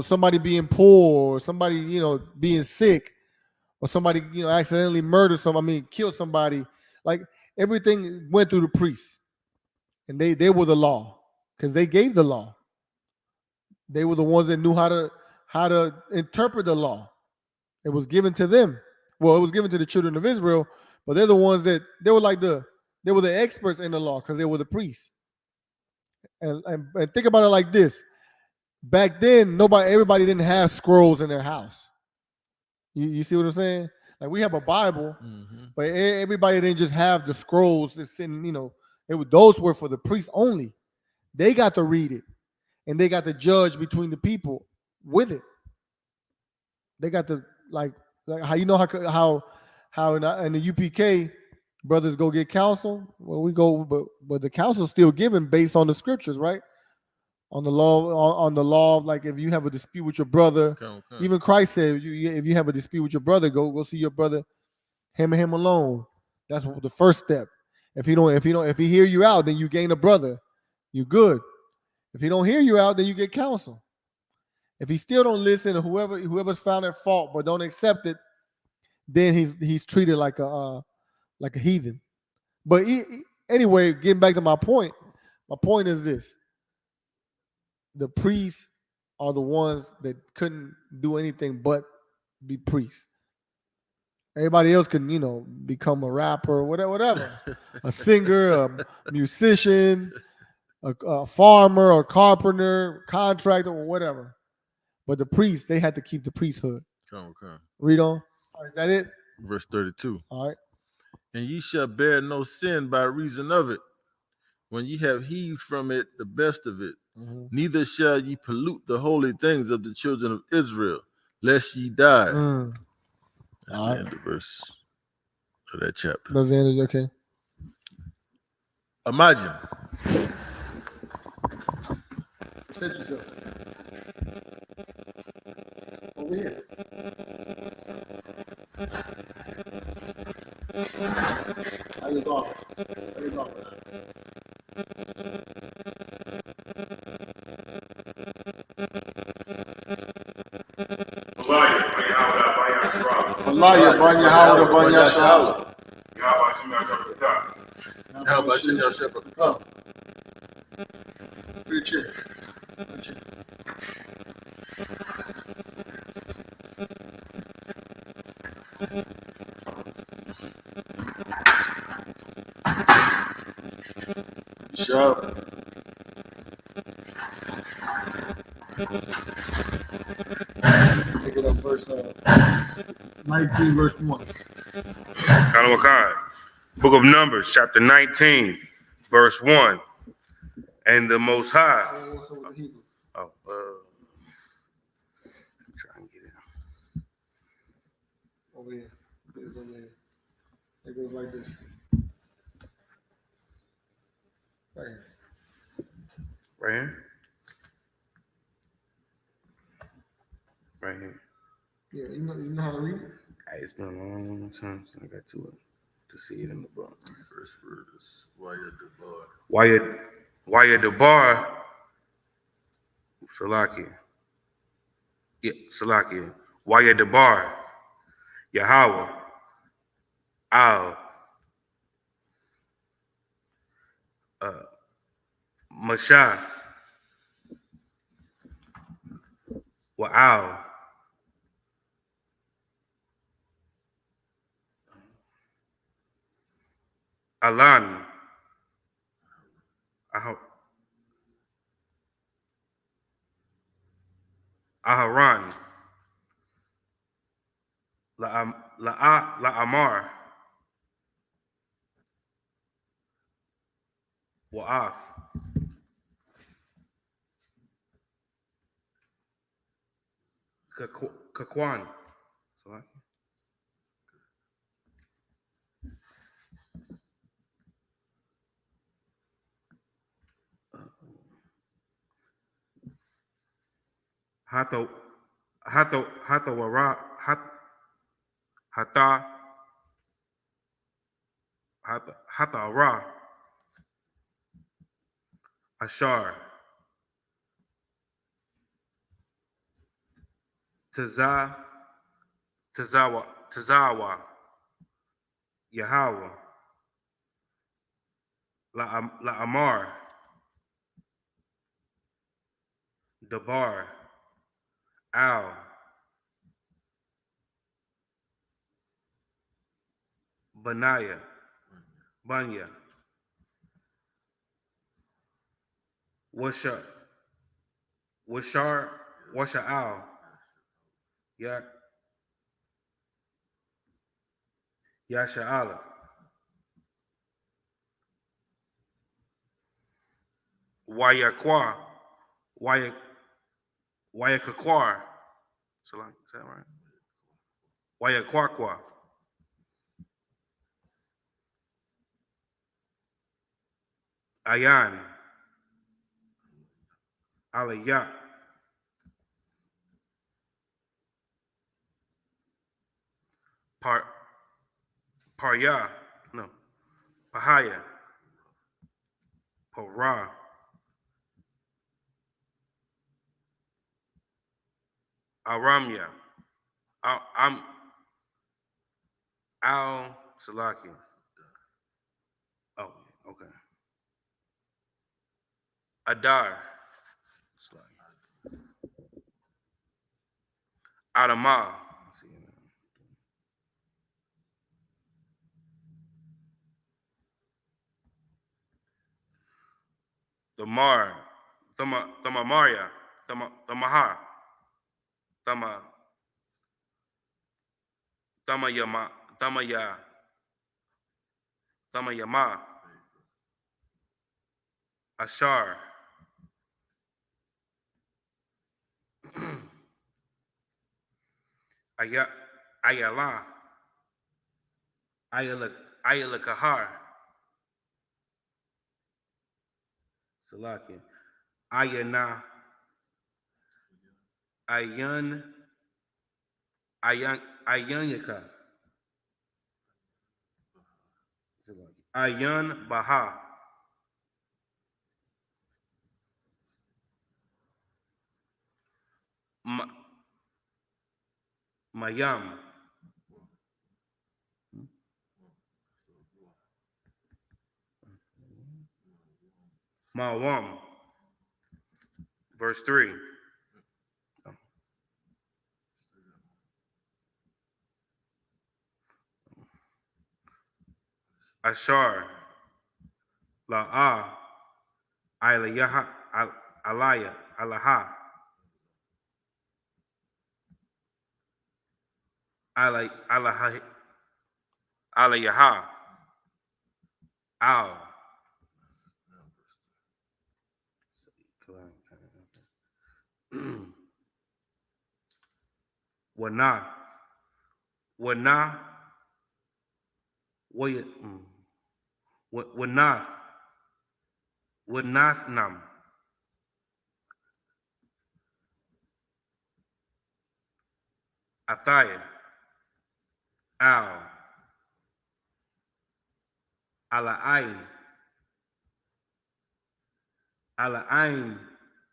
somebody being poor or somebody being sick or somebody accidentally murdered killed somebody. Like everything went through the priests, and they were the law because they gave the law. They were the ones that knew how to interpret the law. It was given to them. Well, it was given to the children of Israel, but they're the ones that they were the experts in the law because they were the priests. And think about it like this. Back then, everybody didn't have scrolls in their house. You see what I'm saying? Like we have a Bible, but everybody didn't just have the scrolls. It's in, those were for the priests only. They got to read it, and they got to judge between the people with it. They got to like how in the UPK brothers go get counsel. Well, we go, but the counsel's still given based on the scriptures, right? On the law of like if you have a dispute with your brother, even Christ said if you have a dispute with your brother, go see your brother, him and him alone. That's the first step. If he hear you out, then you gain a brother. You good. If he don't hear you out, then you get counsel. If he still don't listen, or whoever's found at fault but don't accept it, then he's treated like a heathen. But anyway, getting back to my point is this. The priests are the ones that couldn't do anything but be priests. Everybody else can, become a rapper, whatever, a singer, a musician, a farmer, a carpenter, contractor, or whatever. But the priests, they had to keep the priesthood. Come. Read on. Is that it? Verse 32. All right. And ye shall bear no sin by reason of it, when ye have heaved from it the best of it. Neither shall ye pollute the holy things of the children of Israel, lest ye die. That's the end of the verse of that chapter. That's the end of it, okay. Imagine. Set yourself. Over here. How you going? Allah Banya Howard Banya Shala. How about you now, Shepherd? Come. Pretty chair. Sharp. Pick it up verse 19, verse 1. Kalawakan. Book of Numbers, chapter 19, verse 1. And the Most High. Try and get it. Over here. It goes like this. Right here. Right here? Right here. Yeah, you know how to read it? It's been a long time since I got to it to see it in the book. First word is Waya Debar. Salakia. Yeah, Salakia. Waya Debar. Yahweh. Al. Mashah. Wa'al. Alan. Aharon. La'amar. Wa'af. Kakwan. Hato Hatawara Hata Hatara Ashar Tazawa Yahweh La'amar Dabar Al Banya Washa Al Ya Yasha'ala Wayakwa Wayak Wayakakwar. Is that right? Wayakwakwa. Ayan Aliyah Par Parya no Pahaya Parah Aramya I'm Al Salaki. Oh, okay. Adar Salaki. Adama. Damar. Thama Maria. Thamaha. Thama Thamayama. Thamayama. Ashar. Ayala. Ayala Kahar. Salaki. Ayana. Ayanyaka. Ayan Baha. Mayam. Mawam. Verse 3. Ashar. La'ah. Ilayaha. Alaya. Alaha. Alaha. Alayaha. Al. Wana. Wana. Wanath. Wanathnam. Athaya. Al. Ala'ain. Ala'ain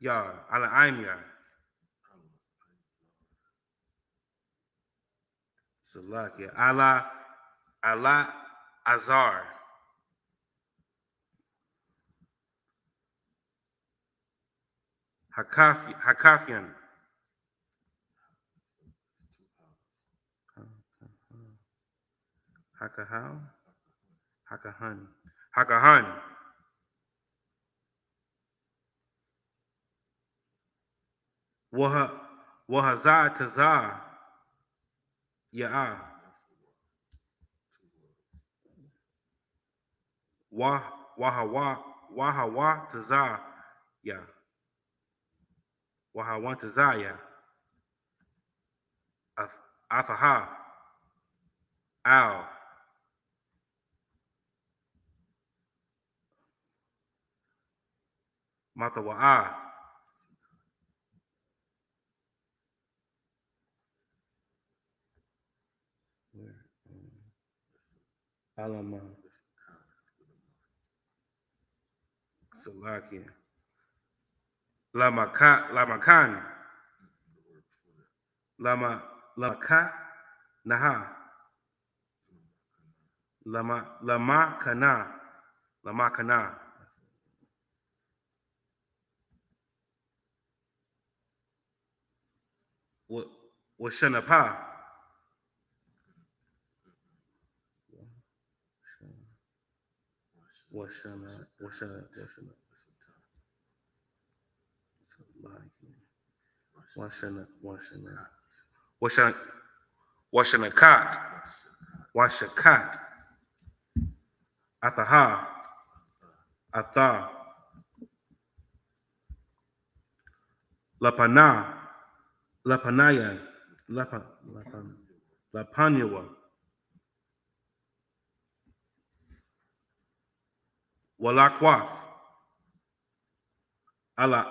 Yar. Ala'ain Yar. Salakia. Allah Azar. Hakathian. Hakahan. Hakahan. Hakahan. Wahazah Tazah. Ya'ah. Wahawa Tazah. Ya. Wahawa Tazah. Ya. Afaha. Al. Matawa'a. Alama. Salakia. Lamakan. Lamaka. Naha. Lamakana. Lamakana. Washanapa. Washana. Washanakat. Washakat. Athaha. Atha. Lapana. Lapanaya. Lapanyawa. Walakwath. Ala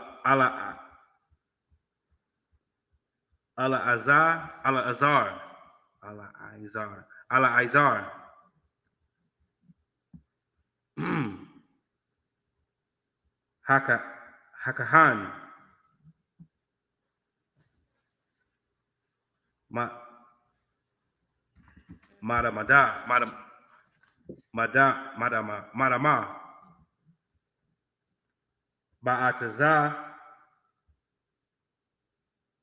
Azar. Ala Izar. Hakahan. Madama. Ba'atazah.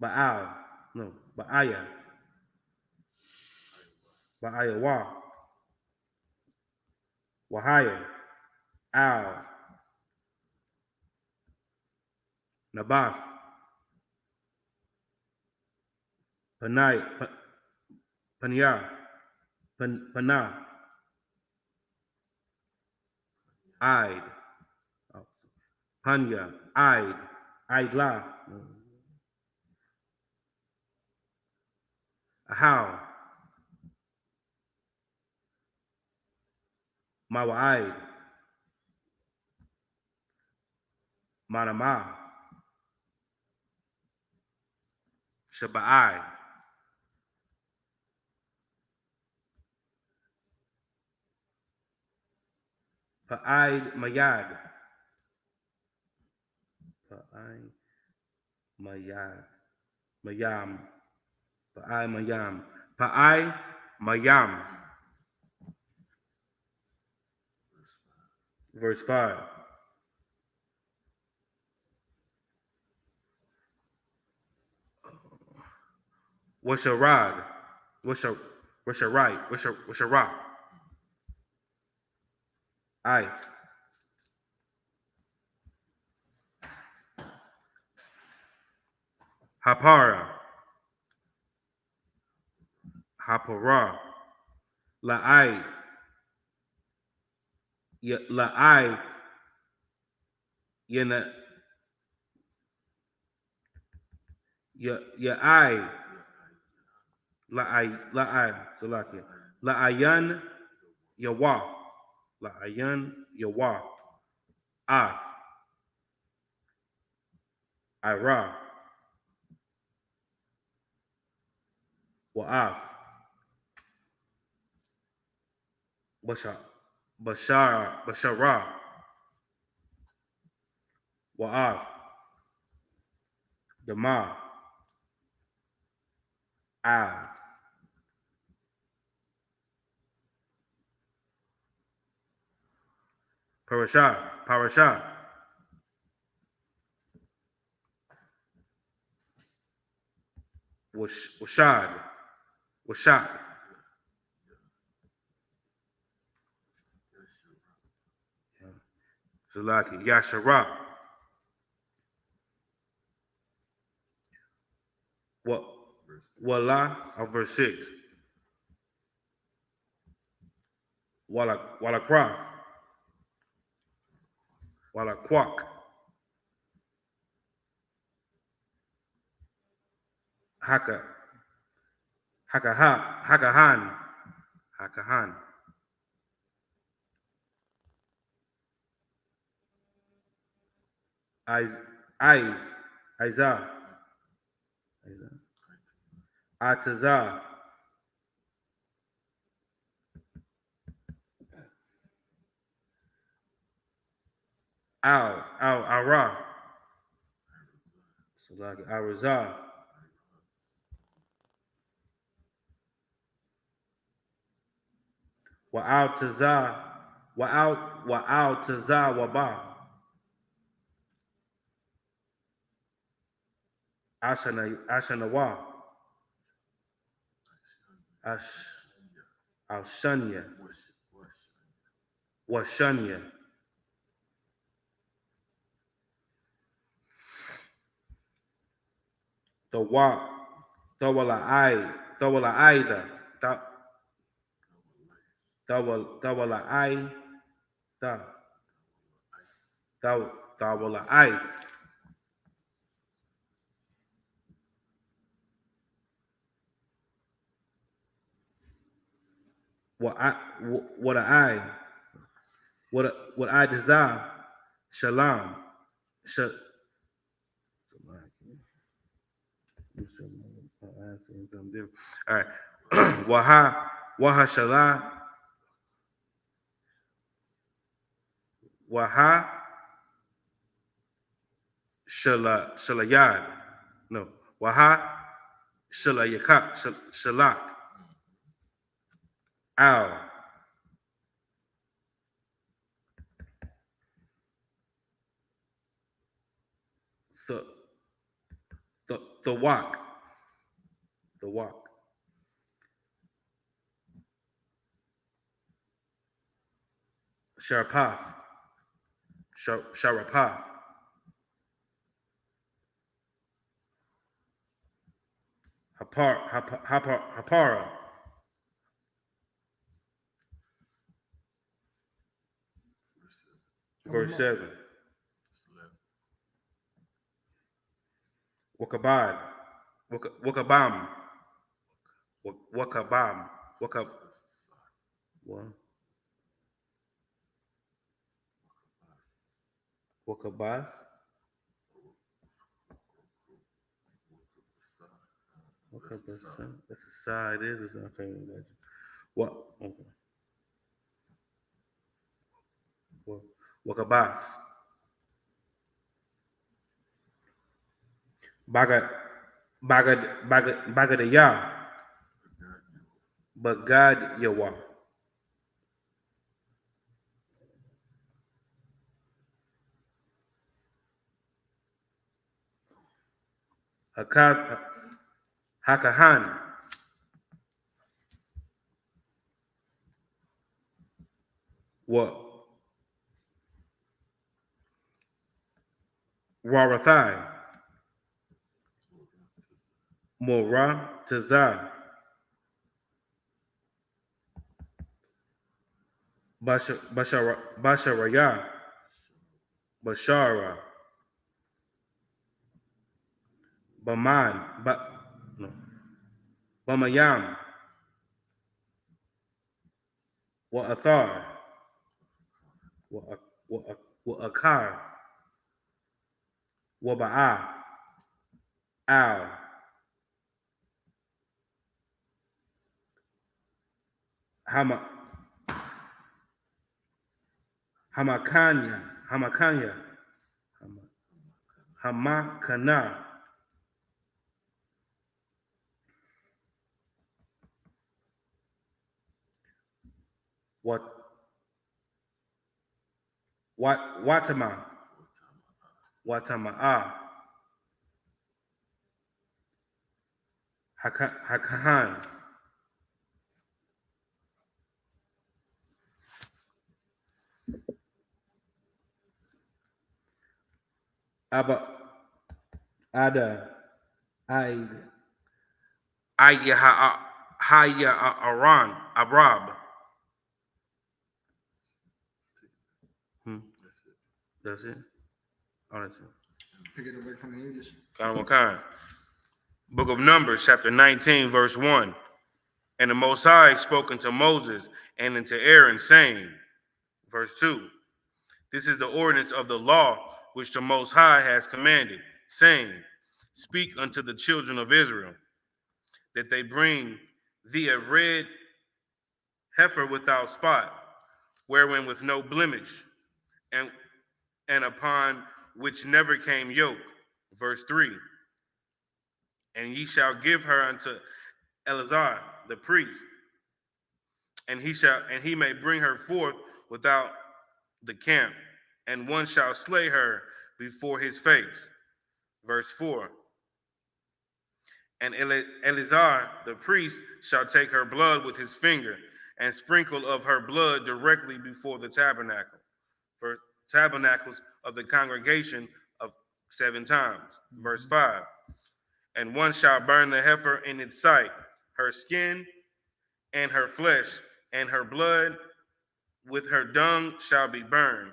Baal. No. Ba'aya. Ba'ayawa. Wahaya. Al. Nabath. Panay. Panya. Pana. Ide. Panya. Ide. Idla. How. Mawa'id. Manama. Shaba'ai. Pa'id Mayad. Pa'id Mayad. Mayam. Pa'ai Mayam. Pa'ai Mayam. Verse 5. What's your rod? What's your right? What's your rock? Ice. Hapara. Hapara. La'ai. La'ai. Yana. Ya'ai. La'ai. Salakia. La'ayan. Yawa. La'ayan. Yawa. Af. Ira. Wa'af. Bashara. Wa'af. Dama. Al. Parasha. Washad. Salaki. Yashara. What? Wala, verse 6. Wala Kraf. Wala Kwak. Haka. Hakahan. Hakahan. Aiz. Aiza. Ataza. Ara. Salaki. Arazah. Wa'al Taza. Wa'al Taza Waba. Ashanawa. Alshanya. Washanya. Tawala Aida. Tawala Aida. Tawala Aida. What I desire, shalom. All right. Waha shalom. Waha shalayad. No. Waha shalayaka shalak. Al. So the walk. The walk. Sharapath. Sharapath. Hapara. Verse 7. Wakabad. Wakabam. Wakabam. Wakabas. That's a side. It is. Okay. What? Okay. Wakabas. Bagadaya. Bagad Yawa. Hakahan. What? Warathai. Mora Tazah. Basharaya. Bashara. Baman. No. Bamayam. Wa Athar. Wa Akar. Wa Ba'a. Al. Hamakanya. Hamakana. Watama'a. Hakahan. Abba, Ada, Aid, Haya Aran, Abrab. That's it. Oh, that's it. Pick it away from the English. Kanawakan. Book of Numbers, chapter 19, verse 1. And the Most High spoke unto Moses and unto Aaron, saying, verse 2, this is the ordinance of the law which the Most High has commanded, saying, speak unto the children of Israel, that they bring thee a red heifer without spot, wherein with no blemish, and upon which never came yoke. Verse 3, and ye shall give her unto Eleazar the priest, and he may bring her forth without the camp, and one shall slay her before his face. Verse 4, and Eleazar the priest shall take her blood with his finger and sprinkle of her blood directly before the tabernacle, for tabernacles of the congregation of 7 times. Verse 5, and one shall burn the heifer in its sight, her skin and her flesh, and her blood with her dung shall be burned.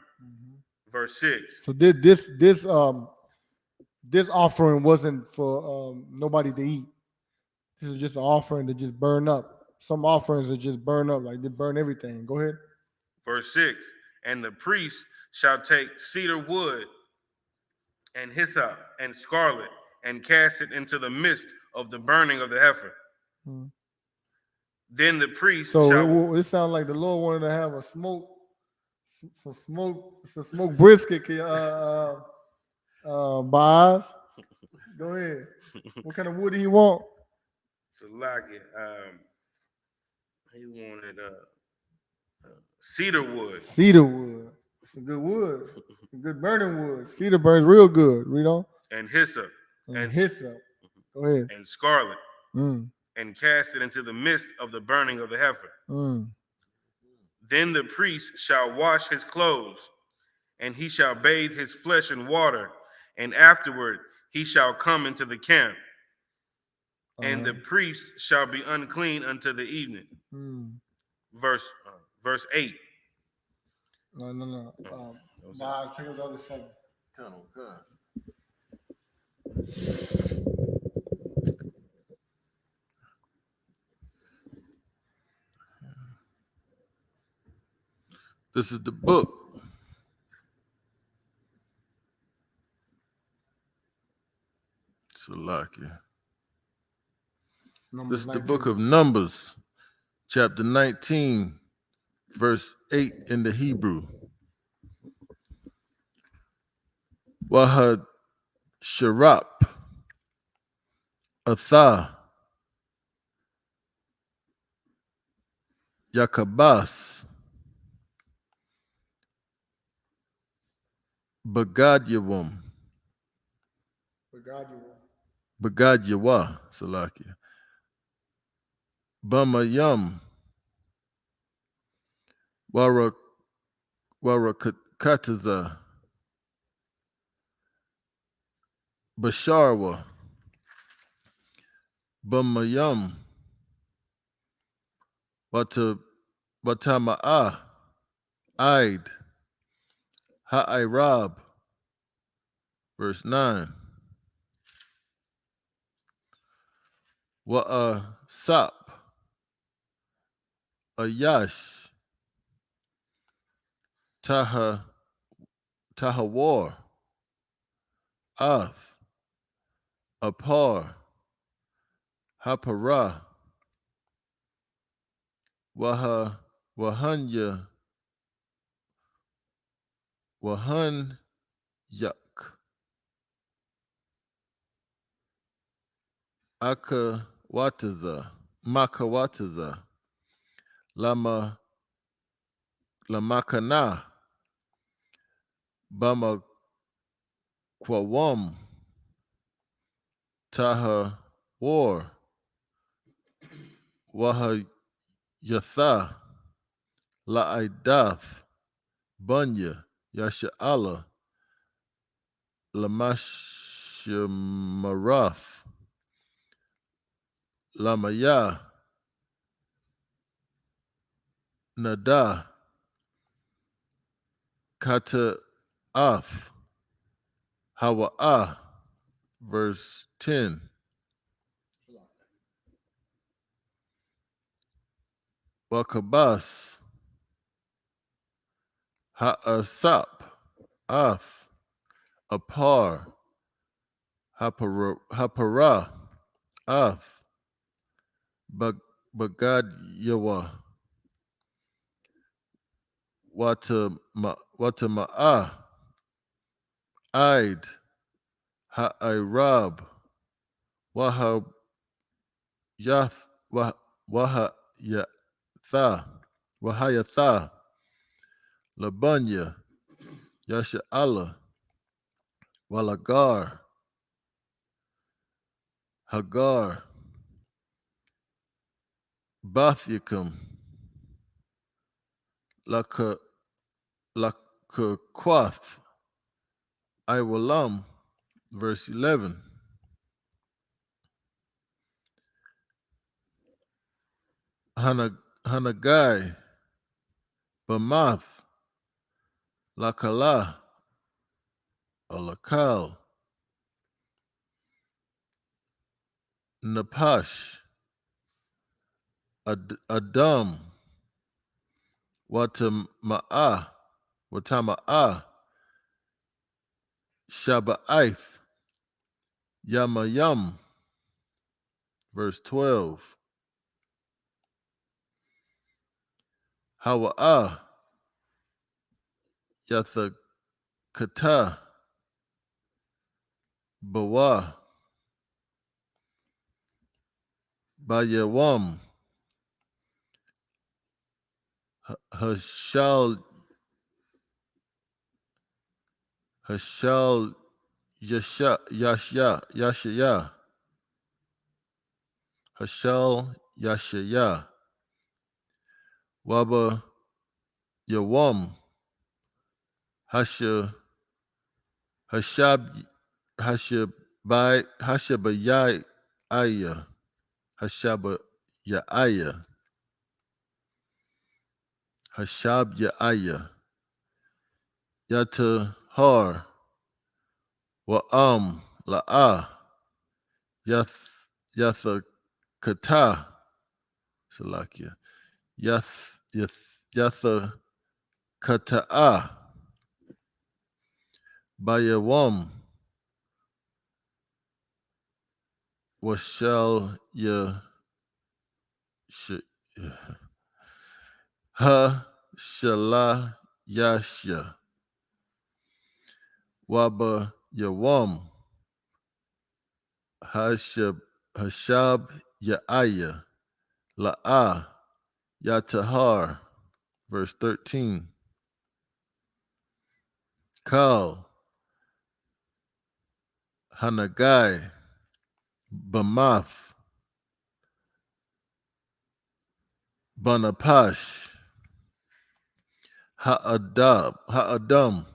Verse 6. So this offering wasn't for nobody to eat. This is just an offering to just burn up. Some offerings are just burn up, like they burn everything. Go ahead. Verse 6. And the priest shall take cedar wood and hyssop and scarlet and cast it into the midst of the burning of the heifer. Then the priest So shall. it sounds like the Lord wanted to have some smoke brisket. Boz. Go ahead. What kind of wood do you want? So like it. He wanted cedar wood. Cedar wood. Some good wood. Some good burning wood. Cedar burns real good, you know? And hyssop. And hyssop. Go ahead. And scarlet. And cast it into the midst of the burning of the heifer. Then the priest shall wash his clothes, and he shall bathe his flesh in water, and afterward he shall come into the camp. And the priest shall be unclean unto the evening. Verse 8. No. Nah, pick up the other 7. This is the book. Salakia. This is the book of Numbers, chapter 19, verse 8 in the Hebrew. Wahad Sharap Atha Yakabas Bagadyawum Bagadyawa Salakia Bamayam Warakataza Basharwa Bamayam Watama'a Aid Ha'irab. Verse 9. Sap Ayash Tahawar Ath Apar Hapara Wahanya Wahan Yak Makawataza Lamakana Bama Kwawam Taha War Waha Yatha La'aidath Bunya Yasha'ala Lamashimarath, Lamaya, Nada, Kata'ath, Hawa'ah, verse 10. Wakabas, Ha'asap, Ath, Apar, Hapara, Ath, Bagad Yawa, Watama'ah, Aid, Ha'irab, Wahab Yath, Wahayatha, Wahayatha, Labunya, Yasha'Allah, Walagar, Hagar, Bathyakam, Lakakwath, Iwalam, verse 11. Hanagai, Bamath, Lakala, Alakal, Napash, Adam, Watama'ah, Shaba'ath, Yamayam, verse 12. Hawa'ah, Yathakata, Bawa, Bayawam, Hashal Yashaya, Hashal Yashaya, Waba Yawam, Hashab Hashabayaya, Hashabayaya, Hashabyaya, Yatahar, Wa'am, La'ah, Yathakata, Salakia, Yathakata'a, Bayawam, Washal Ha Shala Yasha, Waba Yawam, Hashab Ya'aya, La'ah, Yatahar, verse 13. Kal, Hanagai, Bamath, Banapash, Ha'adam,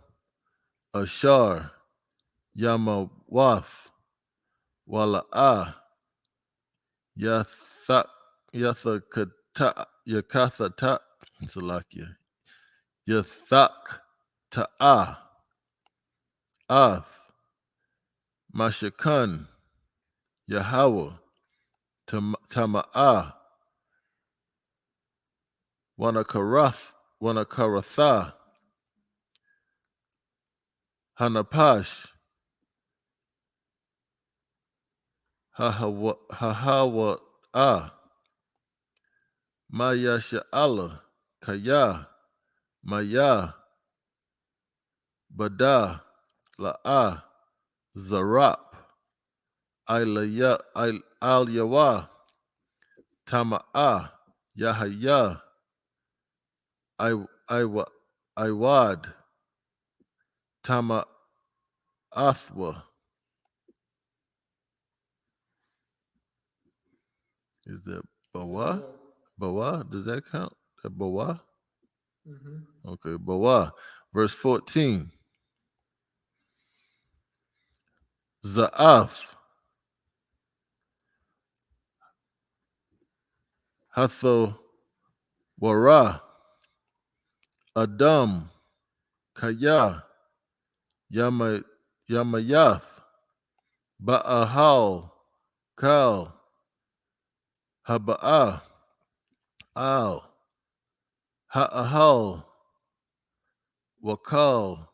Ashar, Yamawath, Wala'ah, Yathakata, Salakia, Yathak Ta'ah, Ath, Mashakan, Yahweh, Tama'ah, Wanakaratha, Hanapash, Hahawa'ah, Maya Sha'ala, Kaya, Maya, Bada, La'ah, Zarap, Al Yawa, Tama'ah, Yahaya, Iwad, Tama Athwa. Is that Bawa? Bawa? Does that count? That Bawa? Mm-hmm. Okay, Bawa. Verse 14. Za'ath, Hatho Wara, Adam, Kaya, Yamayath, Ba'ahal, Kal, Haba'ah, Al, Ha'ahal, Wakal,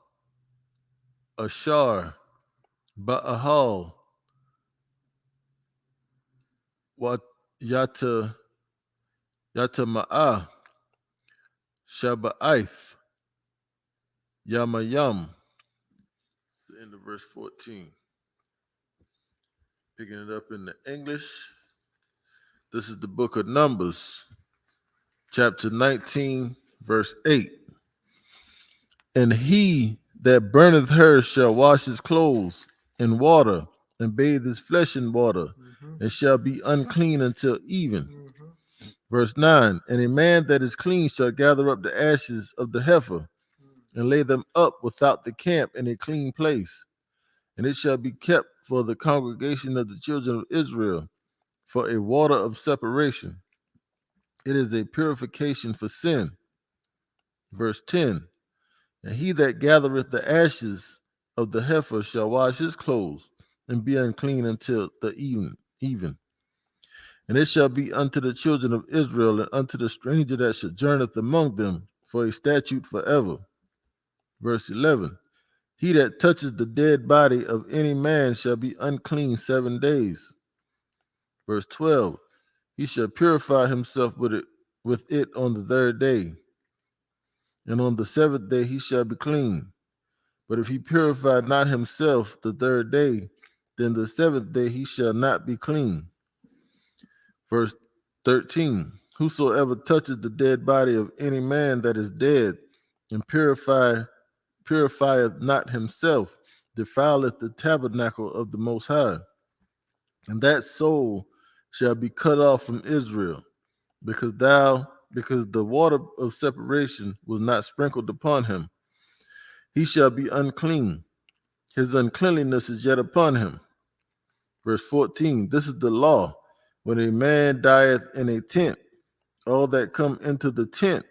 Ashar, Ba'ahal, Wat Yatama'ah, Shaba'ath, Yamayam. The end of verse 14. Picking it up in the English. This is the book of Numbers, chapter 19, verse 8. And he that burneth her shall wash his clothes in water and bathe his flesh in water, and shall be unclean until even. Verse 9. And a man that is clean shall gather up the ashes of the heifer and lay them up without the camp in a clean place. And it shall be kept for the congregation of the children of Israel for a water of separation. It is a purification for sin. Verse 10. And he that gathereth the ashes of the heifer shall wash his clothes and be unclean until the even. And it shall be unto the children of Israel and unto the stranger that sojourneth among them for a statute forever. Verse 11. He that touches the dead body of any man shall be unclean 7 days. Verse 12. He shall purify himself with it on the third day. And on the seventh day he shall be clean. But if he purify not himself the third day, then the seventh day he shall not be clean. Verse 13. Whosoever touches the dead body of any man that is dead and purifieth not himself, defileth the tabernacle of the Most High. And that soul shall be cut off from Israel, because the water of separation was not sprinkled upon him. He shall be unclean. His uncleanliness is yet upon him. Verse 14. This is the law. When a man dieth in a tent, all that come into the tent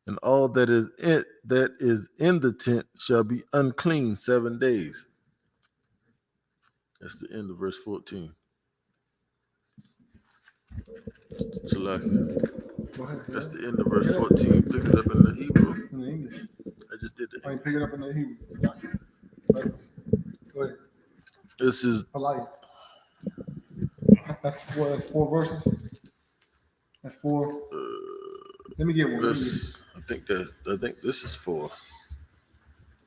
and all that is in the tent shall be unclean 7 days. That's the end of verse 14. Salaki. Go ahead. That's the end of verse 14. Pick it up in the Hebrew. In the English. I just did I the ain't pick it up in the Hebrew. Go ahead. This is Polite. That's four verses. That's four. Let me get one. this. I think this is 4.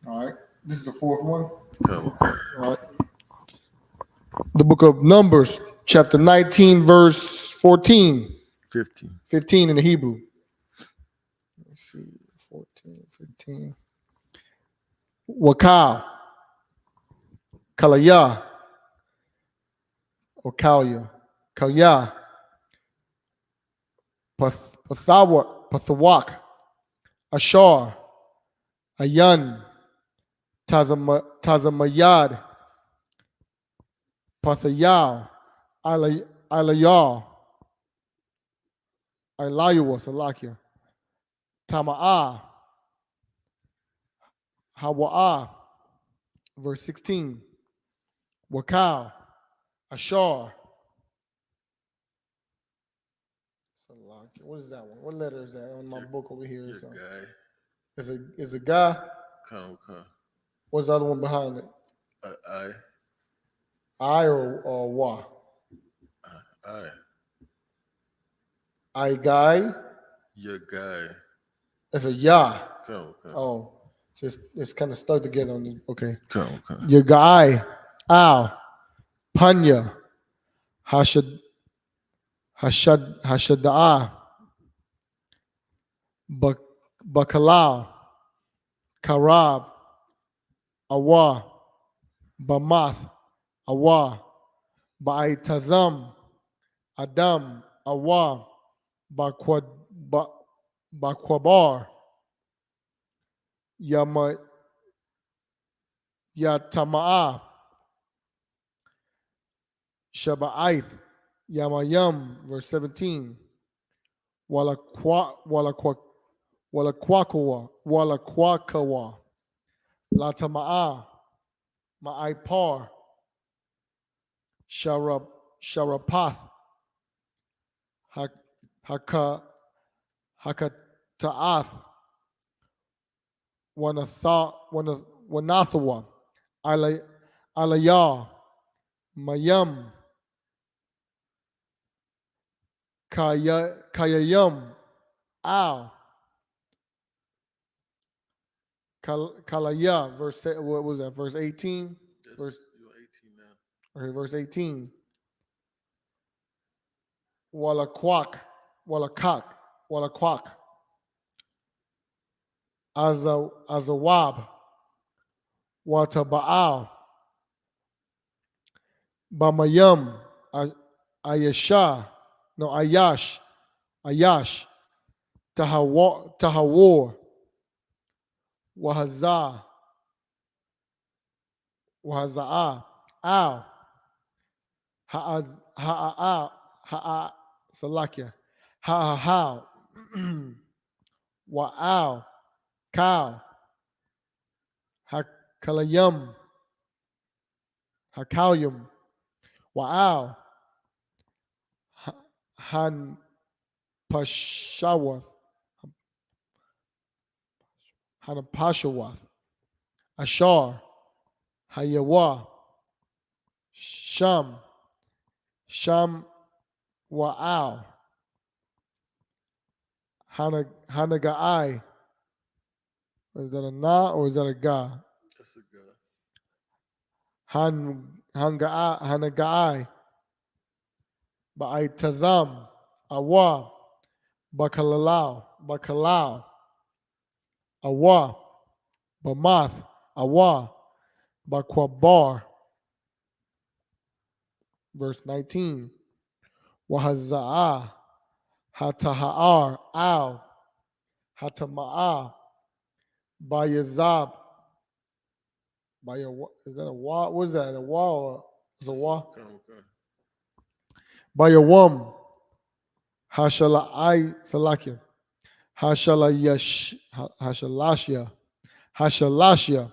All right. This is the fourth one. Come. All right. The book of Numbers, chapter 19, verse 14. 15. 15 in the Hebrew. Let's see. 14, 15. Wakal. Kalaya. Or Kalia. Kalya. Pathawak. Ashar. Ayan. Tazamayad. Pathayal. Ilayal. Ilayua. Salakia. Tama'a. Hawa'a. Verse 16. Wakal. Ashar. Salakia. What is that one? What letter is that on my book over here? Your guy. Is a guy. Come. What's the other one behind it? I or wa? I guy. Your guy. It's a ya. Come. Oh, it's kind of stuck together on the. Okay. Come. Your guy. Al. Panya. Hashada'a. Bakalau. Karab. Awa. Bamath. Awa. Ba'itazam. Adam. Awa. Bakwabar. Yatama'a. Shaba'ith, Yamayam, verse 17. Walakwakawa, Latama'a, Ma'aipar, Sharapath, Haka, Hakata'ath, Wanathawa, Alayah, Mayam, Kayayam, Al, Kalaya, what was that? Verse 18? Verse, You're 18 now. okay, verse 18. Walakwak, Walakwak, Azawab, Wataba'al, Bamayam, Ayash, Tahawor, Wahaza'a, Al, Salakia, Ha'ahal, Wa'al, Kal, Hakalayum, Hakalyum, Wa'al, Han Pashawath, Hanapashawath, Ashar, Hayawa, Sham, Wa'al, Hanagai. Is that a na or is that a ga? That's a God. Hanagai, Ba'aitazam, Awa, Bakalau, Awa, Bamath, Awa, Bakwabar. Verse 19. Wahaza'a, Hataha'ar, Al, Hatama'a, Bayazab. Is that a wa? What is that? A wa or is a wa? Okay. Bayawam, Hashalai Salakia, Hashalashya,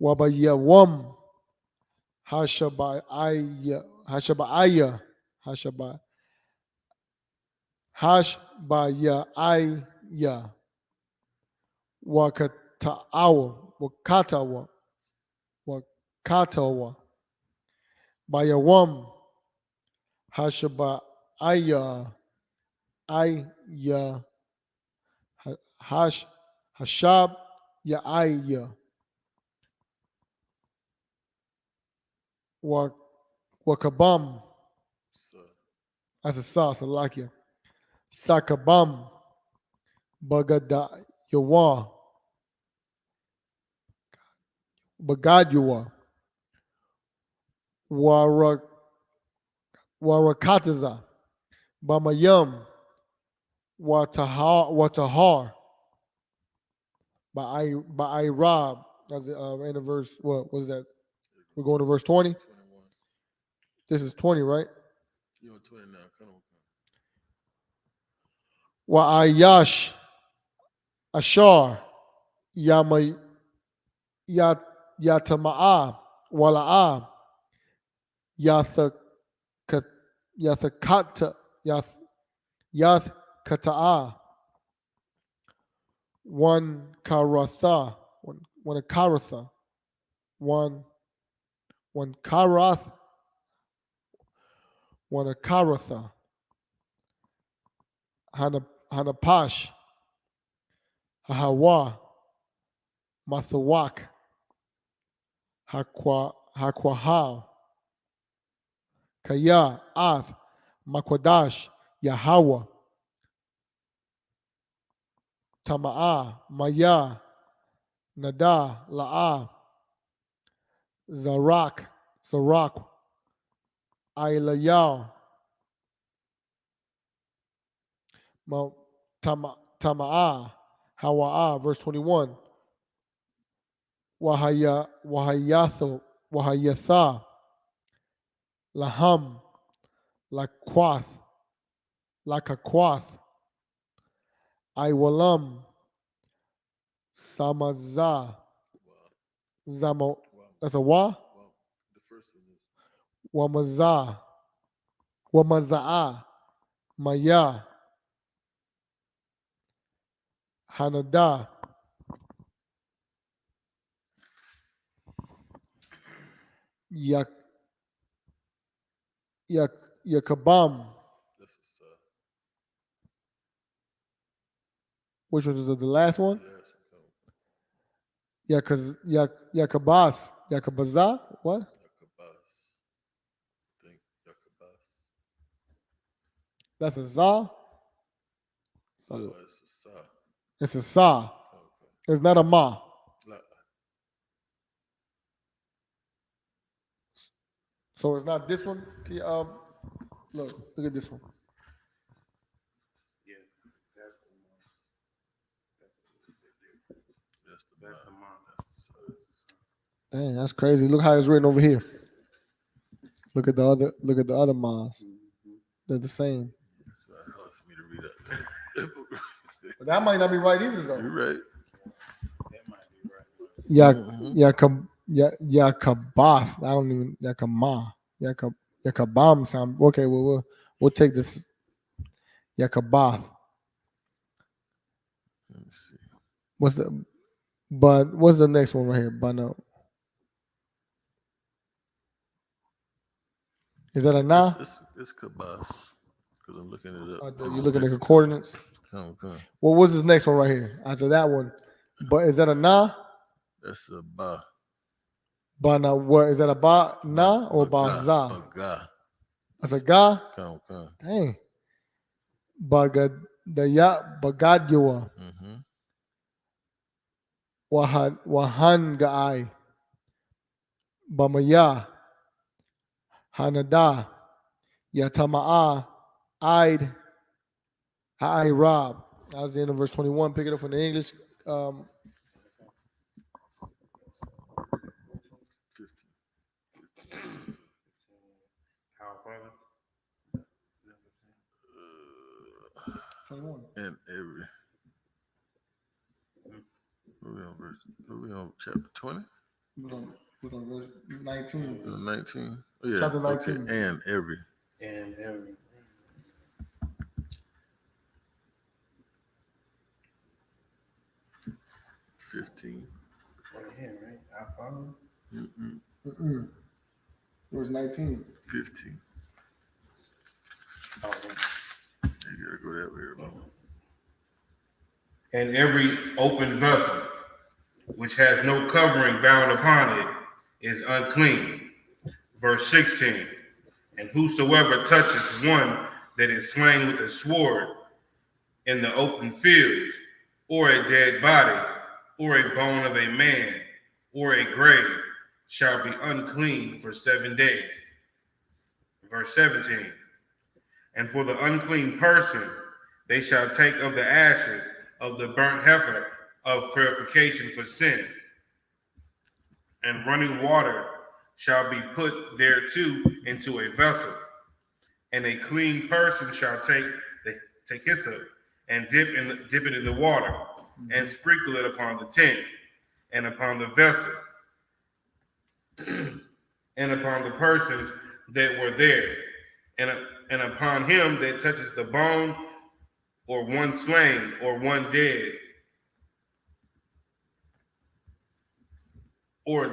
Wabayawam, Hashabaya, Hashbayaya, Wakatawa, Bayawam, Hashabaya, Aya, Hashab, Yaaya, Wakabam, So, that's a sauce, I like it. Sakabam, Bagadayawa, Bagadyawa, Warakataza, Bamayam, Watahar, by Rob. That's in the verse. What was that? We're going to verse 20. 21. This is 20, right? You're 20 now. Come on. Wa'ayash, Ashar, Yatama'a, Wala'a, Yathakata, Yathkata'a, one Karatha, one Karatha, one Karath, one Karatha, Hanapash, Hawa, Mathawak, Hakwahal, Kaya, Ath, Makwadash, Yahweh, Tama'a, Maya, Nada, La'a, Zarak, Ailayal, Tama'a, Hawa'a, verse 21. Wahayatha, laham, lakwath, lakakwath, iwalam, samazah, zamo. That's a wa. Well, the first one is Wamazah, Wamazaa, Maya, Hanada, Yak, Yak, Yakabam. that's a sa. Which was the last one? The last one comes. Yakabas, Yakabazah. What? Yakabas. I think Yakabas. That's a za. No, So it's a sa. it's a sa. Okay. It's not a ma. La. So it's not this one. Can you, look at this one. Yeah, that's the one. That's the That's the ma. mom. That's the sa. Dang, that's crazy. Look how it's written over here. Look at the other mas. They're the same. That's why it's hard for me to read that. But that might not be right either, though. You're right. That might be right. Yakabath. I don't even Yakama. Yakabam sound okay. We'll take this Yakabath. Let me see. What's the next one right here? Bano. Is that a na? It's Kabas. Because I'm looking it up. You're looking at the coordinates. Come. Well, what's this next one right here? After that one, but is that a na? That's a ba. Bana. What is that a ba na or ba za? Baga. That's a ga. Come. Dang. Bagad bagadyua. Mm-hmm. Wahan gaay. Bamaya. Hanada. Yatamaa. Id. Hi Rob. That was the end of verse 21. Pick it up from the English. 15. How father? 21. And every. Are we on chapter 20? It was on verse 19. 19? Oh, yeah. Chapter 19. Okay. And every. And every. 15. Right here, right? Our father. Mm-mm. It was 19. 15. Oh, You gotta go that way. Remember? and every open vessel which has no covering bound upon it is unclean. Verse 16. And whosoever touches one that is slain with a sword in the open fields, or a dead body, or a bone of a man, or a grave, shall be unclean for 7 days. Verse 17. And for the unclean person, they shall take of the ashes of the burnt heifer of purification for sin, and running water shall be put thereto into a vessel, and a clean person shall take hyssop and dip it in the water, and sprinkle it upon the tent, and upon the vessel, and upon the persons that were there, and upon him that touches the bone, or one slain, or one dead, or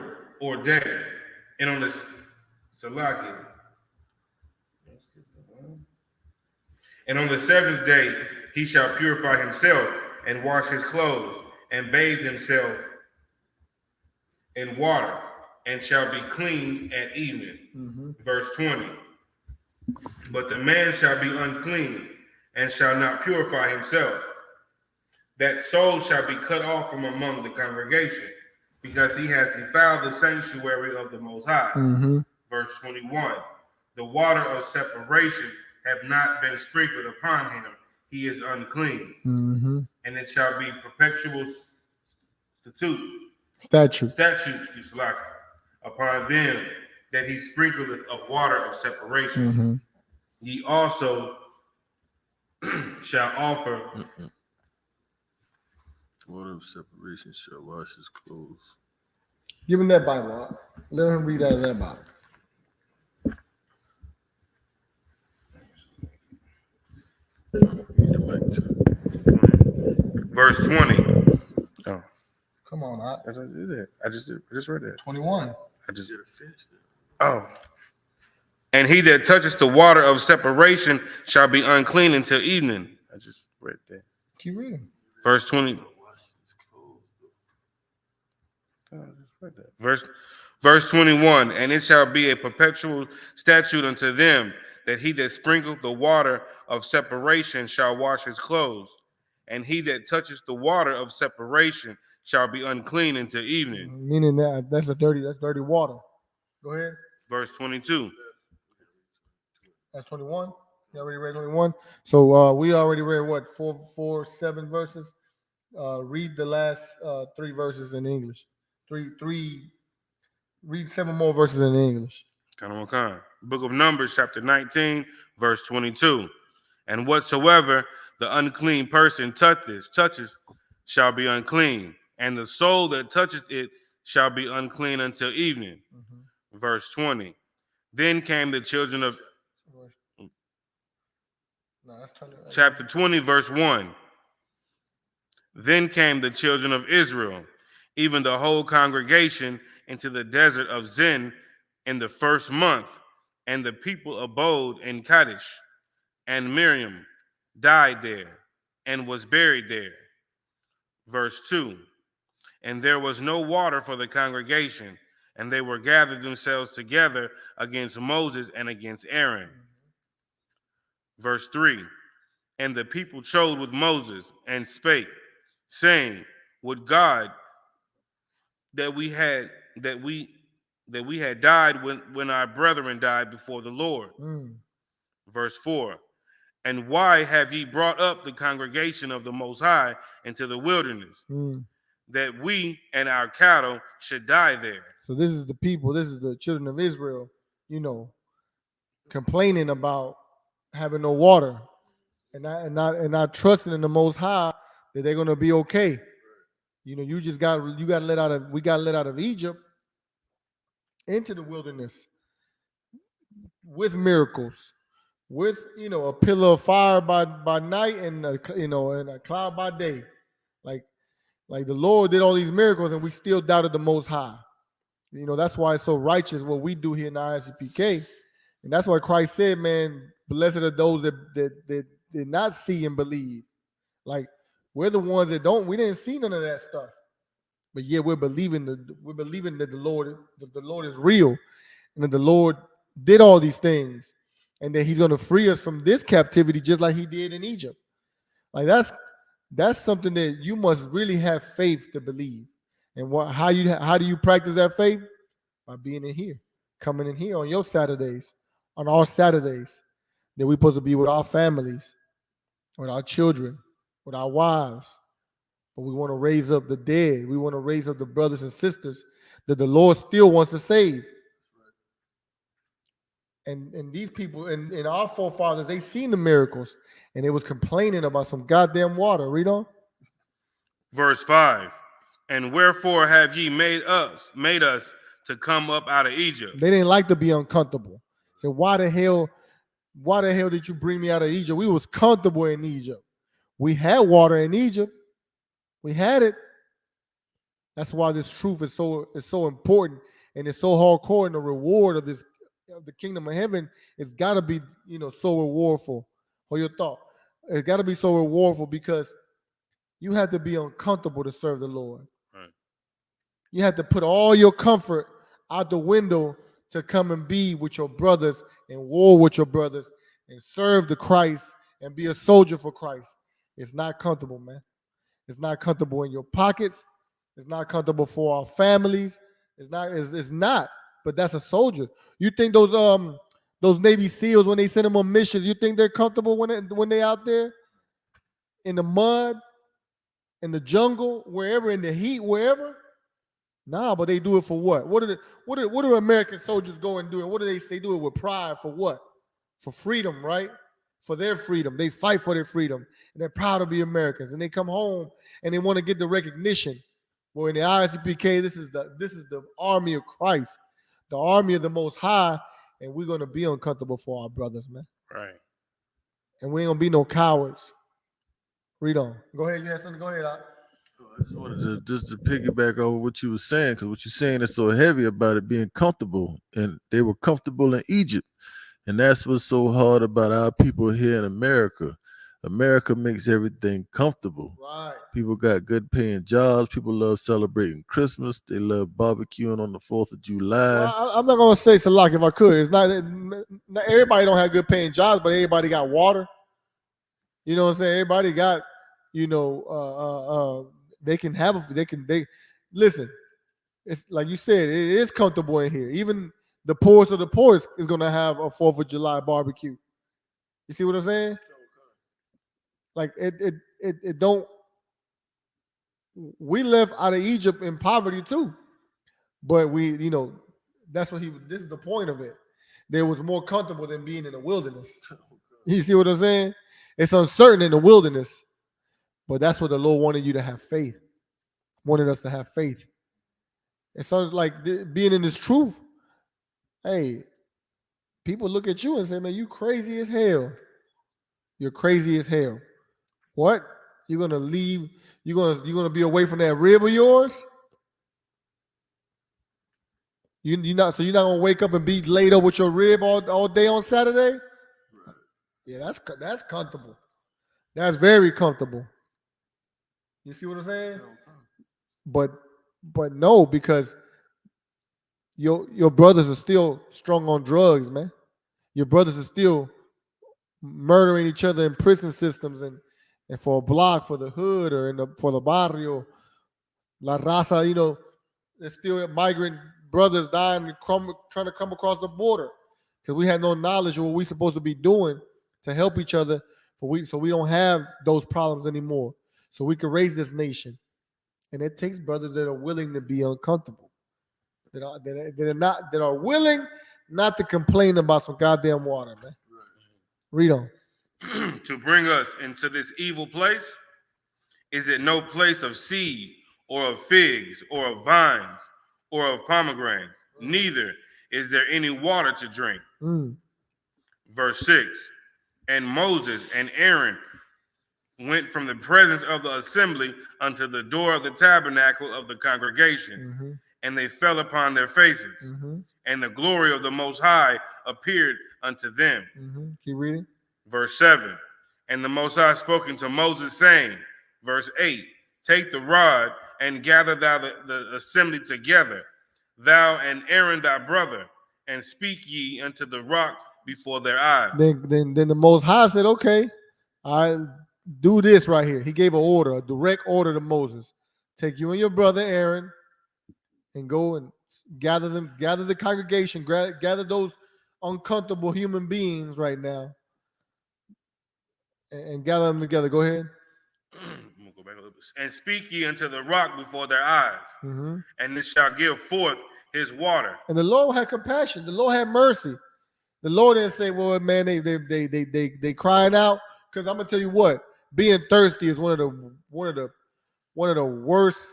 dead, and on the Salaki. And on the seventh day he shall purify himself, and wash his clothes, and bathe himself in water, and shall be clean at evening. Mm-hmm. Verse 20. But the man shall be unclean, and shall not purify himself. That soul shall be cut off from among the congregation, because he has defiled the sanctuary of the Most High. Mm-hmm. Verse 21. The water of separation have not been sprinkled upon him. He is unclean. Mm-hmm. And it shall be perpetual Statute. statutes upon them that he sprinkleth of water of separation. Mm-hmm. Ye also shall offer. Water of separation shall wash his clothes. Give him that Bible. Let him read out of that Bible. Verse 20. Oh, Come on, I just did it. I just read that. 21. I just Should have finished it. Oh. And he that touches the water of separation shall be unclean until evening. I just read that. Keep reading. Verse 20. Wash his clothes. Oh, I just read that. Verse 21. And it shall be a perpetual statute unto them that he that sprinkleth the water of separation shall wash his clothes. And he that touches the water of separation shall be unclean until evening. Meaning that's dirty water. Go ahead. Verse 22. That's 21. You already read 21. So we already read what? 7 verses. Read the last 3 verses in English. Read 7 more verses in English. Kind. Book of Numbers, chapter 19, verse 22. And whatsoever the unclean person touches shall be unclean, and the soul that touches it shall be unclean until evening. Mm-hmm. Verse 20. Then came the children of chapter 20, verse 1. Then came the children of Israel, even the whole congregation, into the desert of Zin in the first month, and the people abode in Kadesh. And Miriam died there and was buried there. Verse 2. And there was no water for the congregation, and they were gathered themselves together against Moses and against Aaron. Verse 3. And the people chode with Moses and spake, saying, would God that we had died when our brethren died before the Lord. Verse 4. And why have ye brought up the congregation of the Most High into the wilderness, that we and our cattle should die there? So this is the people, this is the children of Israel, complaining about having no water and not trusting in the Most High that they're gonna be okay. We got let out of Egypt into the wilderness with miracles, with a pillar of fire by night and a cloud by day. Like the Lord did all these miracles and we still doubted the Most High. That's why it's so righteous what we do here in the ISUPK. And that's why Christ said, man, blessed are those that did not see and believe. Like we're the ones that we didn't see none of that stuff. But yeah, we're believing that the Lord is real and that the Lord did all these things and that he's going to free us from this captivity just like he did in Egypt. Like that's something that you must really have faith to believe. And how do you practice that faith? By being in here, coming in here on your Saturdays, on our Saturdays, that we're supposed to be with our families, with our children, with our wives. But we want to raise up the dead. We want to raise up the brothers and sisters that the Lord still wants to save. And these people and our forefathers, they seen the miracles and they was complaining about some goddamn water. Read on. Verse 5. And wherefore have ye made us to come up out of Egypt? They didn't like to be uncomfortable. So why the hell did you bring me out of Egypt? We was comfortable in Egypt. We had water in Egypt. We had it. That's why this truth is so important and it's so hardcore. And the reward of the kingdom of heaven, it's got to be so rewardful. Or your thought, it's got to be so rewardful because you have to be uncomfortable to serve the Lord. Right. You have to put all your comfort out the window to come and be with your brothers and war with your brothers and serve the Christ and be a soldier for Christ. It's not comfortable, man. It's not comfortable in your pockets. It's not comfortable for our families. It's not. But that's a soldier. You think those Navy SEALs, when they send them on missions, you think they're comfortable when they out there in the mud, in the jungle, wherever, in the heat, wherever? Nah, but they do it for what? What do American soldiers go and do? And what do they say? Do it with pride for what? For freedom, right? For their freedom. They fight for their freedom. And they're proud to be Americans. And they come home and they want to get the recognition. Well, in the ISUPK, this is the army of Christ, the army of the Most High, and we're gonna be uncomfortable for our brothers, man. Right. And we ain't gonna be no cowards. Read on. Go ahead. You had something. Go ahead. I just wanted to piggyback over what you were saying, because what you're saying is so heavy about it being comfortable, and they were comfortable in Egypt, and that's what's so hard about our people here in America. America makes everything comfortable. Right. People got good paying jobs. People love celebrating Christmas. They love barbecuing on the 4th of July. Well, I'm not gonna say Salak if I could. It's not everybody don't have good paying jobs, but everybody got water. You know what I'm saying? Everybody got, they can listen. It's like you said, it is comfortable in here. Even the poorest of the poorest is gonna have a 4th of July barbecue. You see what I'm saying? Like it don't. We left out of Egypt in poverty too, but that's what this is the point of it. There was more comfortable than being in the wilderness. You see what I'm saying? It's uncertain in the wilderness, but that's what the Lord wanted you to have faith. Wanted us to have faith. It sounds like being in this truth. Hey, people look at you and say, "Man, you crazy as hell. You're crazy as hell." What? You're gonna leave? You're gonna be away from that rib of yours? You're not gonna wake up and be laid up with your rib all day on Saturday? Right. Yeah, that's comfortable. That's very comfortable. You see what I'm saying? But no, because your brothers are still strung on drugs, man. Your brothers are still murdering each other in prison systems and for a block, for the hood, or for the barrio, La Raza, there's still migrant brothers dying trying to come across the border because we had no knowledge of what we're supposed to be doing to help each other so we don't have those problems anymore. So we can raise this nation. And it takes brothers that are willing to be uncomfortable, that are willing not to complain about some goddamn water, man. Read on. To bring us into this evil place? Is it no place of seed, or of figs, or of vines, or of pomegranates? Neither is there any water to drink. Verse 6, and Moses and Aaron went from the presence of the assembly unto the door of the tabernacle of the congregation, and they fell upon their faces, and the glory of the Most High appeared unto them. Keep reading. Verse 7, and the Most High spoke unto Moses, saying, verse 8, take the rod and gather thou the assembly together, thou and Aaron thy brother, and speak ye unto the rock before their eyes. Then the Most High said, okay, I do this right here. He gave an order, a direct order to Moses. Take you and your brother Aaron and go and gather the congregation, gather those uncomfortable human beings right now and gather them together. Go ahead. I'm gonna go back a little bit. And speak ye unto the rock before their eyes, and it shall give forth his water. And the Lord had compassion. The Lord had mercy. The Lord didn't say, "Well, man, they crying out." Because I'm gonna tell you what, being thirsty is one of the worst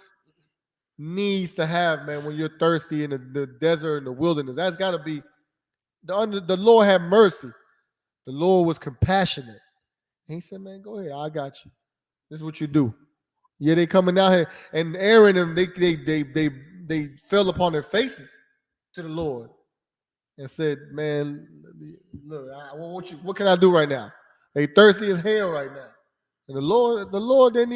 needs to have, man. When you're thirsty in the desert and the wilderness, that's got to be the Lord had mercy. The Lord was compassionate. And he said, "Man, go ahead. I got you. This is what you do." Yeah, they coming out here, and Aaron and they fell upon their faces to the Lord and said, "Man, look, what can I do right now? They thirsty as hell right now." And the Lord didn't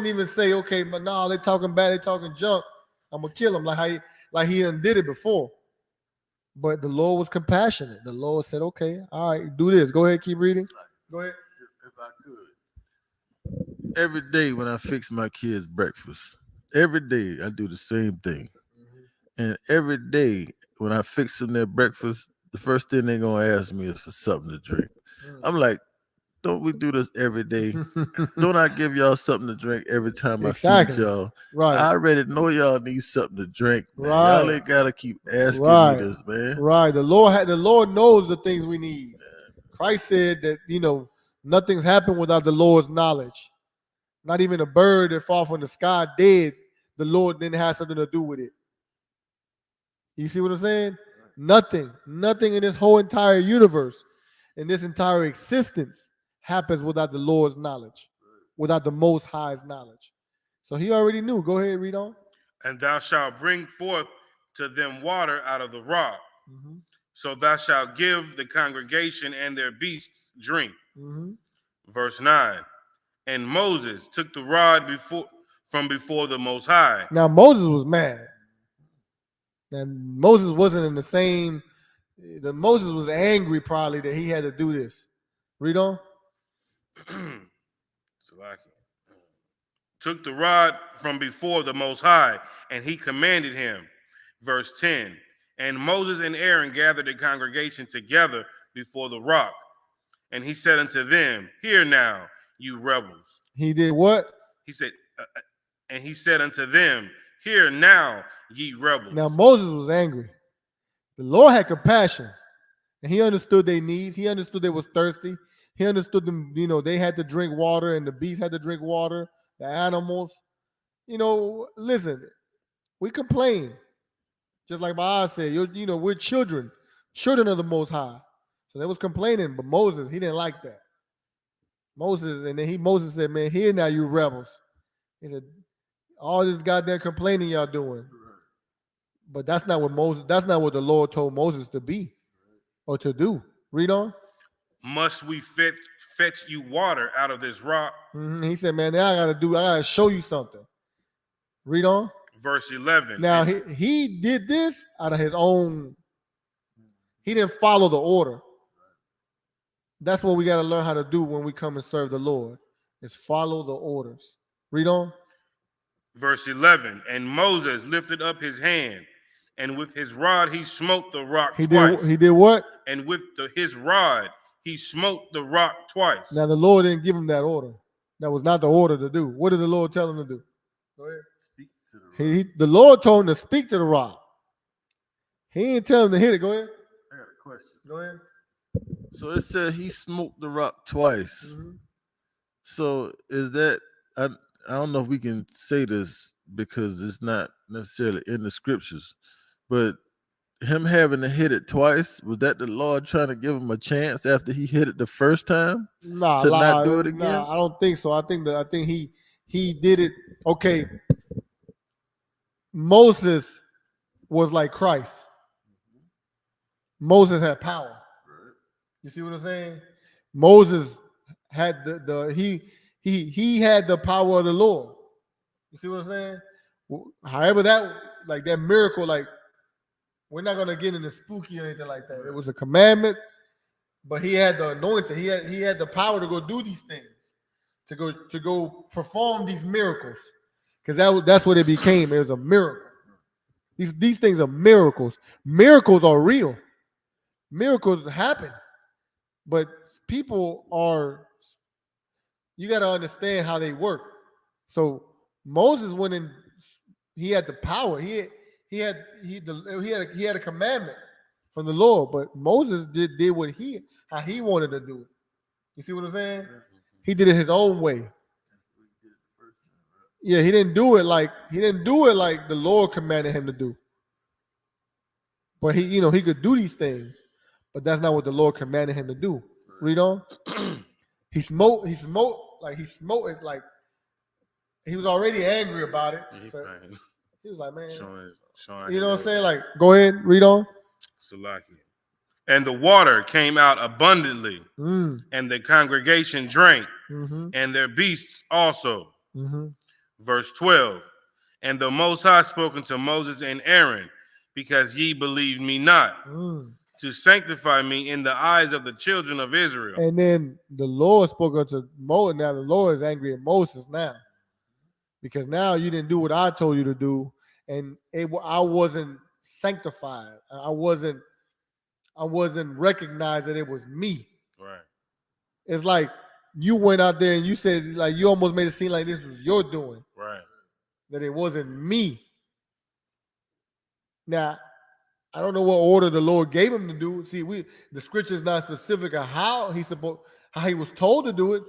even say, "Okay, but no, they talking bad, they talking junk. I'm gonna kill them," like he done did it before. But the Lord was compassionate. The Lord said, "Okay, all right, do this. Go ahead, keep reading. Go ahead." If I could. Every day when I fix my kids' breakfast, every day I do the same thing. And every day when I fix them their breakfast, the first thing they're gonna ask me is for something to drink. I'm like, don't we do this every day? Don't I give y'all something to drink every time I Exactly. feed y'all? Right. I already know y'all need something to drink. Man. Y'all Right. ain't gotta keep asking Right. me this, man. Right. The Lord knows the things we need. Christ said that, nothing's happened without the Lord's knowledge. Not even a bird that fall from the sky dead, the Lord didn't have something to do with it. You see what I'm saying? Nothing in this whole entire universe, in this entire existence, happens without the Lord's knowledge, without the Most High's knowledge. So he already knew. Go ahead, read on. And thou shalt bring forth to them water out of the rock. Mm-hmm. So thou shalt give the congregation and their beasts drink. Mm-hmm. Verse 9. And Moses took the rod from before the Most High. Now Moses was mad. And Moses wasn't in the same. Moses was angry probably that he had to do this. Read on. Took the rod from before the Most High, and he commanded him. Verse 10. And Moses and Aaron gathered the congregation together before the rock. And he said unto them, Hear now, you rebels. He did what? He said, and he said unto them, Hear now, ye rebels. Now Moses was angry. The Lord had compassion, and he understood their needs. He understood they was thirsty. He understood them, they had to drink water, and the beasts had to drink water, the animals. Listen, we complain. Just like my eyes said, we're children of the Most High. So they was complaining, but Moses, he didn't like that. Moses said, man, hear now, you rebels. He said, all this goddamn complaining y'all doing. But that's not what the Lord told Moses to be or to do. Read on. Must we fetch you water out of this rock? Mm-hmm. He said, man, now I gotta show you something. Read on. Verse 11. Now he did this out of his own. He didn't follow the order. That's what we got to learn how to do when we come and serve the Lord, is follow the orders. Read on. Verse 11. And Moses lifted up his hand, and with his rod he smote the rock twice. He did what? And with his rod he smote the rock twice. Now the Lord didn't give him that order. That was not the order to do. What did the Lord tell him to do? Go ahead. Speak to the rock. The Lord told him to speak to the rock. He didn't tell him to hit it. Go ahead. I got a question. Go ahead. So it said he smoked the rock twice. Mm-hmm. So is that I don't know if we can say this because it's not necessarily in the scriptures, but him having to hit it twice, was that the Lord trying to give him a chance after he hit it the first time to not do it again? Nah, I don't think so. I think he did it. Okay. Moses was like Christ. Moses had power. You see what I'm saying? Moses had he had the power of the Lord. You see what I'm saying? However, that miracle, we're not gonna get into spooky or anything like that. It was a commandment, but he had the anointing. He had the power to go do these things, to go perform these miracles, because that's what it became. It was a miracle. These things are miracles. Miracles are real. Miracles happen. But people you got to understand how they work. So Moses went in, he had the power. He had a commandment from the Lord, but Moses did what how he wanted to do it. You see what I'm saying? He did it his own way. Yeah, he didn't do it like the Lord commanded him to do. But he could do these things. But that's not what the Lord commanded him to do. Read on. He smote it like he was already angry about it. So he was like, man, you know what I'm saying? Like, go ahead, read on. And the water came out abundantly, and the congregation drank, and their beasts also. Verse 12. And the Most High spoke unto Moses and Aaron, because ye believed me not, to sanctify me in the eyes of the children of Israel. And then the Lord spoke unto Moses. Now the Lord is angry at Moses now, because now you didn't do what I told you to do, and I wasn't sanctified. I wasn't recognized that it was me. Right. It's like you went out there and you said, like, you almost made it seem like this was your doing, Right. that it wasn't me. Now, I don't know what order the Lord gave him to do. See, the scripture is not specific on how he was told to do it.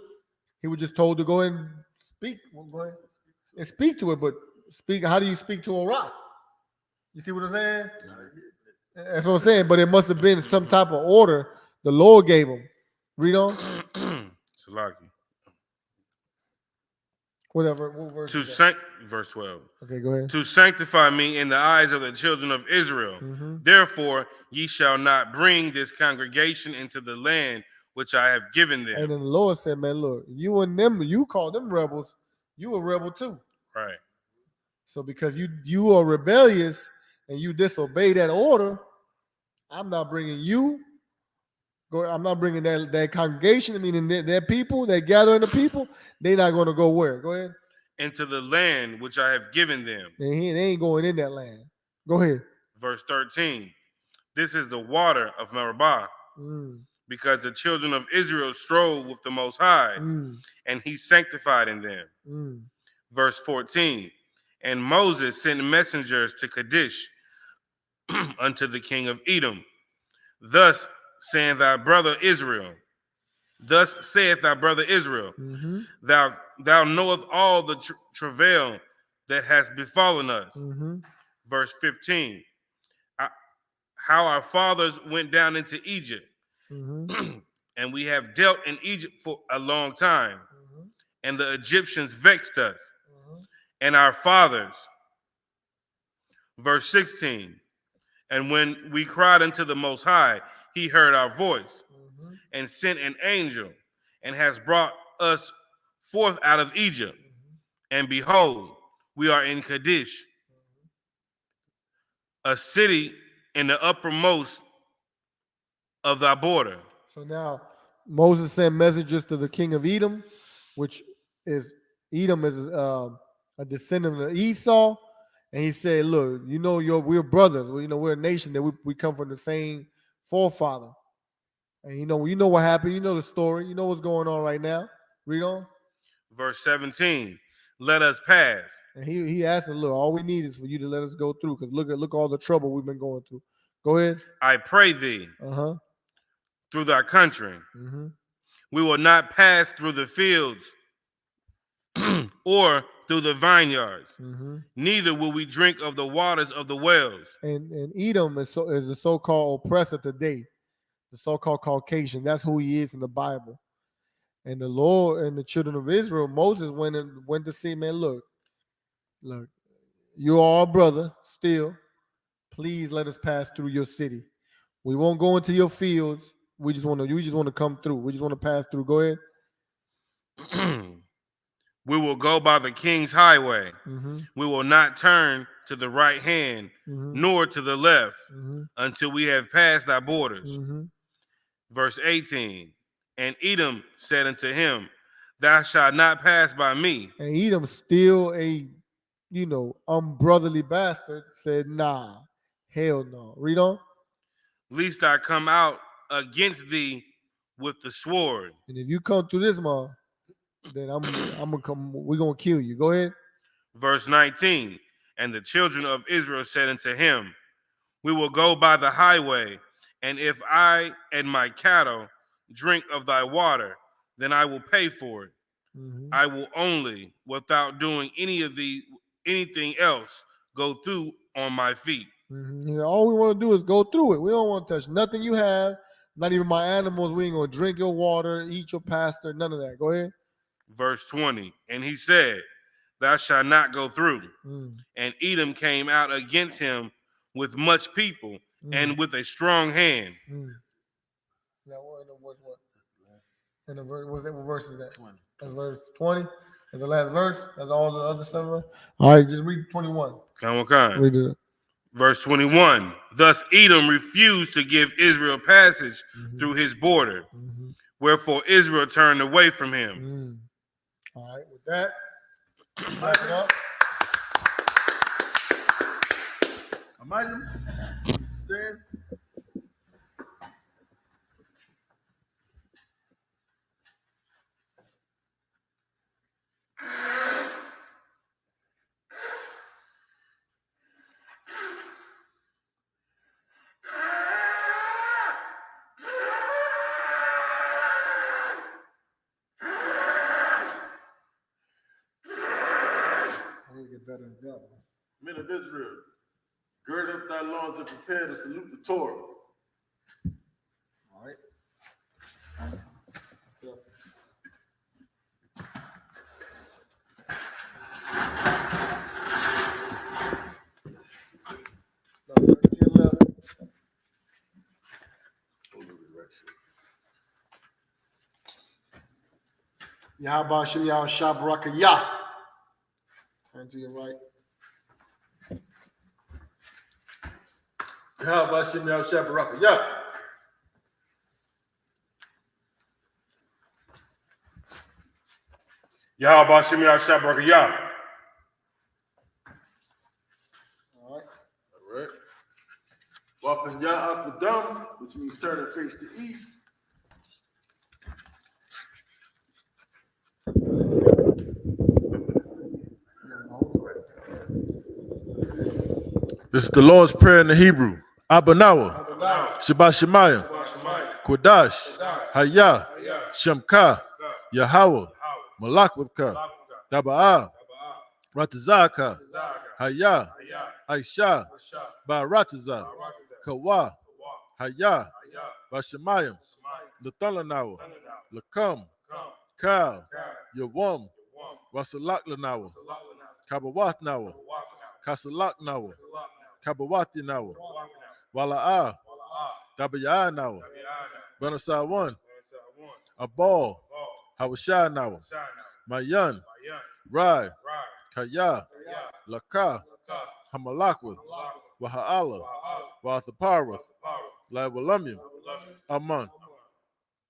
He was just told to go and speak. Well, go ahead and speak to it, but speak. How do you speak to a rock? You see what I'm saying? That's what I'm saying. But it must have been some type of order the Lord gave him. Read on. Salaki. Whatever. What verse is that? Verse 12. Okay, go ahead. To sanctify me in the eyes of the children of Israel. Mhm. Therefore, ye shall not bring this congregation into the land which I have given them. And then the Lord said, man, look, you and them, you call them rebels, you a rebel too. Right. So because you are rebellious and you disobey that order, I'm not bringing you. I'm not bringing that congregation. I mean, that people, that gathering the people, they're not going to go where? Go ahead. Into the land which I have given them. They ain't going in that land. Go ahead. Verse 13. This is the water of Meribah, because the children of Israel strove with the Most High, and he sanctified in them. Verse 14. And Moses sent messengers to Kadesh unto the king of Edom. Thus saith thy brother Israel, thou knowest all the travail that has befallen us. Verse 15. How our fathers went down into Egypt, and we have dealt in Egypt for a long time, and the Egyptians vexed us, and our fathers. Verse 16. And when we cried unto the Most High, he heard our voice, and sent an angel, and has brought us forth out of Egypt. And behold, we are in Kadesh, a city in the uppermost of thy border. So now Moses sent messengers to the king of Edom, which is Edom is a descendant of Esau, and he said, "Look, we're brothers. We're a nation that we come from the same forefather, and you know what happened. You know the story. You know what's going on right now. Read on." Verse 17. Let us pass. And he asked him, "Look, all we need is for you to let us go through, because look all the trouble we've been going through. Go ahead." I pray thee, through thy country. We will not pass through the fields or through the vineyards. Neither will we drink of the waters of the wells. And Edom is the so-called oppressor today, the so-called Caucasian. That's who he is in the Bible. And the Lord and the children of Israel, Moses went to see, man, look, you are our brother still. Please let us pass through your city. We won't go into your fields. You just want to come through. We just want to pass through. Go ahead. We will go by the king's highway. We will not turn to the right hand, nor to the left, until we have passed thy borders. Verse 18. And Edom said unto him, thou shalt not pass by me. And Edom, still a unbrotherly bastard, said, nah, hell no. Read on. Lest I come out against thee with the sword. And if you come through this, man, then I'm gonna come. We're gonna kill you. Go ahead. Verse 19. And the children of Israel said unto him, we will go by the highway, and if I and my cattle drink of thy water, then I will pay for it. I will only, without doing anything else, go through on my feet. All we want to do is go through it. We don't want to touch nothing you have, not even my animals. We ain't gonna drink your water, eat your pasture, none of that. Go ahead. Verse 20. And he said, thou shalt not go through. And Edom came out against him with much people and with a strong hand. Now, what verse is that? 20. That's verse 20. That's the last verse. That's all the other stuff. All right, just read 21. Read it. Verse 21. Thus Edom refused to give Israel passage through his border. Wherefore Israel turned away from him. All right, with that, wrap it up. Imagine. Stand. make it better than that one. Men of Israel, gird up thy loins and prepare to salute the Torah. All right. No, 13 left. Yahweh Shem Yahweh Shah Baraka Yah. Turn to your right. Yahweh Shem Yahweh Shah Baraka Yah. Yahweh Shem Yah Shabrak Yah. All right. All right. Wapen Yah Akadam, which means turn and face the east. This is the Lord's Prayer in the Hebrew. Abanawa, Shabbat Shemayim, Kodash, Hayah, Shemka, Yahweh, Malak with Ka, Daba'ah, Ratazaka, Hayah, Aisha, Barataza, Kawa, Hayah, Bashemayim, Lathalanawa, Lakam, Kal, Yawam, Wasalak Kabawath Nawa, Kasalak Nawa, Kabawati Nawa, Wala'ah, Dabayah Nawa, Banasai 1, Abal, Hawashah Nawa, Mayan, Rai, Kaya, Laka, Hamalakwa, Waha'ala, Wathaparath, Lawalamim, Aman.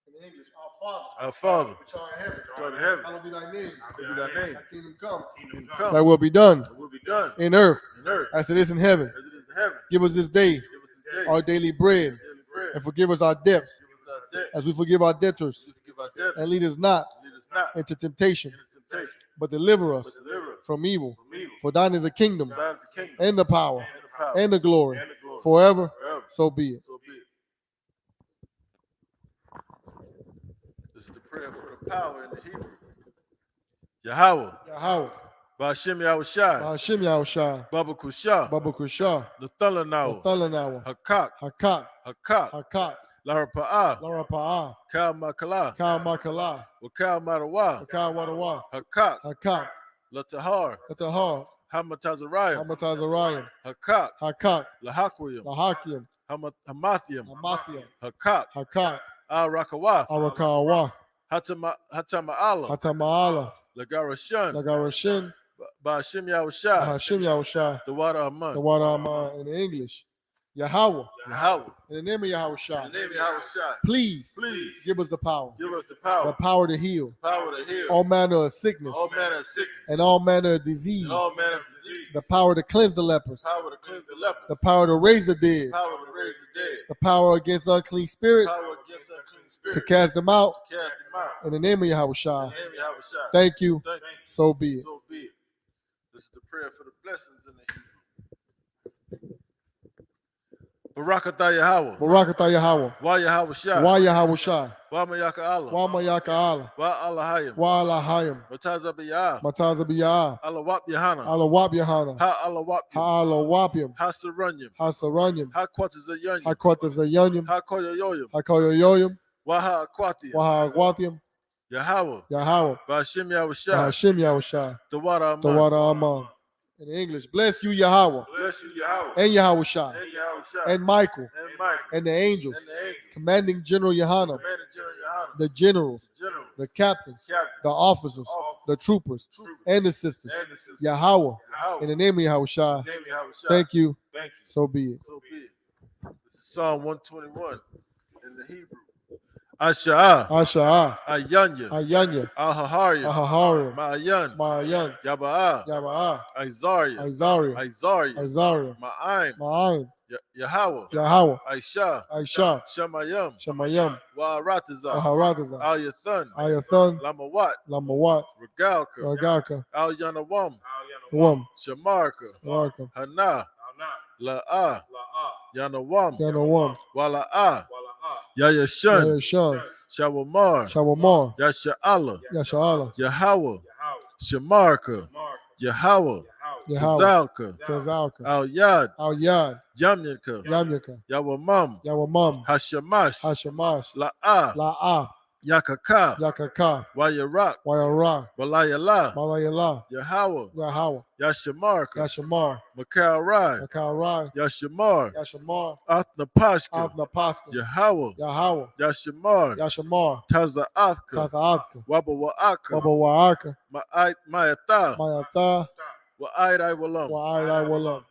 In English, our Our Father, which art in heaven. which art in heaven, Hallowed be thy name. hallowed be thy name. Thy kingdom come. Kingdom come, Thy will be done thy will be done in earth in earth as it is in heaven. as it is in heaven. Give us this day Give us this day our daily bread, daily bread. and forgive us our debts Give us our debt as we forgive our debtors. as we forgive our debtors. And lead us not Lead us not into temptation, into temptation, but deliver but us deliver us from evil. from evil. For thine is the kingdom Thine is the kingdom and the power and the power and the glory and the glory forever. forever. So be it. So be it. This is the prayer for the power in the Hebrew. Yahweh, Yahweh, Ba'ashem Yahushai, Hashem Yahushua, Baba Kushah, Baba Kushah, Nathalanawa, Nathalanawa, Hakak, Hakat, Hakak, Hakat, Larapa'ah, Lara Pa'ah, Kal Makala, Kal Makala, Wakal Marawa, Hakal Wadawa, Hakak, Hakat, Latahar, Atahar, Hamatazariah, Hamatazariah, Hakak, Hakat, Lahakwim, Lahakim, Hamathiam, Hamathiam, Hakak, Hakat, Al Rakawath, Arakawa, Hatama'ala, Hatama'ala, Lagarashan, Lagarashin, Ba'ashem Yahushai, Hashem Yahushua, the water the Aman, water Amah in English. Yahweh, Yahweh, in the name of in Yahushua, the name of Yahushai, please please give us the power give us the to heal power to heal all manner of sickness all manner of sickness and all manner of disease, and all manner of disease, the power to cleanse the lepers, power to cleanse the leper, the power to raise the dead, power to raise the dead, the power against unclean spirits, power against unclean spirits, to cast them out to cast them out. in the name of In Yahushua. the name of Yahushai. Thank you. Thank you. So be it. So be it. This is the prayer for the blessings in the Hebrew. Barakatah Yahweh. Barakatah Yahweh. Wa Yahushai. Wa Yahushua. Wa Mayaka Allah. Wa Mayaka Allah. Wa Allahayim. Wa Allahayim. Matazabiyah. Matazabiyah. Allah Wap Yahana. Allah Wap Yahana. Ha Allah Wap Yim. Ha Allah Wapyam. Ha Saranyim. Ha Saranyam. Ha Quatazayanyim. Ha Quatazayanyam. Ha Koyoyoyim. Ha Koyoyoyam. Wa Ha Aquatiyim. Wa Ha Aguathiam. Yahweh. Yahweh. Ba'ashem Yahushai. Hashem Yahushua. The water The Aman. water Aman. In English, bless you, Yahweh, Bless you, Yahweh. and Yahushua, And Yahushai. and Michael, And Michael. and the angels, And the angels. commanding General Yohanan, Commander General Yohanan. the generals, General. the captains, Captain. the officers, Officers. the troopers, Troopers. and the sisters. And the sisters. Yahweh, Yahweh. in the name of Yahushua, In the name of Yahushai. thank you, Thank you. so be it. So be it. This is Psalm 121 in the Hebrew. Asha'ah. Asha'ah, Ayanya. Ayanya, Al-Haharim. Ahaharim, Ma'ayan. Ma'ayan, Yaba'ah. Yaba'ah, Isaiah. Isaiah, Isaiah. Isaiah, Ma'aim. Ma'aim, Yahweh. Yahweh, Aisha. Aisha, Shamayam. Shamayam, Wa'aratazah. Aharatazah, Al-Yathan. Ayathan, Lamawat. Lamawat, Regalka. Ragaka, Al-Yanawam. Wam, Shamarka. Waraka, Hana. La'ah. Yanawam. Yanawam, Wala'ah. Yayashan. Yashan, Shawamar. Shawamar, Yasha'ala. Yasha'ala, Yahweh. Shamarka. Yahweh. Yahweh, Tazalka, Tazalka, Al Yad, Al Yad, Yamyaka, Yamyaka, Yawamam, Yawamam, Hashamash, Hashamash, La'ah, La'ah, Yakaka, Yakaka, Wayarak, Wayara, Walayala, Malayala, Yahweh, Yahweh, Yashamarka, Yashamar, Makal Rai, Yakarai, Yashamar, Yashamar, Athnapashka, Avnapaska, Yahweh, Yahweh, Yashamar, Yashamar, Tazaathka, Tazaathka, Wabawaaka, Baba Waaka, Mayata, Mayata, Wa'idai Walam. Wa'ai Walam.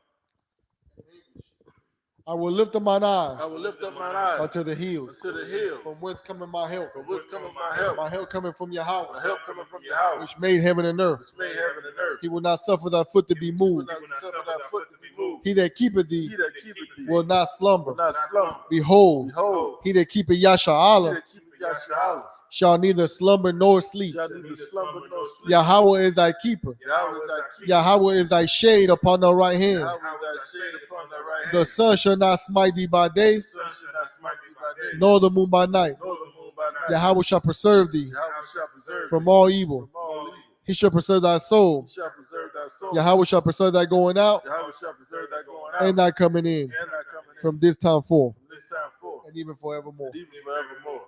I will lift up mine eyes I will lift up mine eyes unto the hills, unto the hills, from whence cometh my help. from which cometh my help. My help coming from My Yahweh, help coming from Yahweh, which made heaven and earth. which made heaven and earth. He will not suffer thy foot to be He will moved. not suffer thy foot to be moved. He that keepeth He thee that keepeth thee will not slumber. will not slumber. Behold, Behold, he that keepeth he Yasha'Allah that keepeth Yasharala shall neither slumber nor sleep. shall neither slumber nor sleep. Yahweh is thy keeper. Yahweh is thy keeper. Yahweh is thy shade upon thy right hand. Yahweh is thy shade upon thy right hand. The sun shall not smite thee by day, The sun shall not smite thee by day, nor the moon by night. nor the moon by night. Yahweh shall preserve thee Yahweh shall preserve from thee all evil. from all evil. He shall preserve thy soul. He shall preserve thy soul. Yahweh shall preserve thy going out Yahweh shall preserve thy going out and thy coming in and thy coming in from this time forth from this time forth and even forevermore. and even forevermore.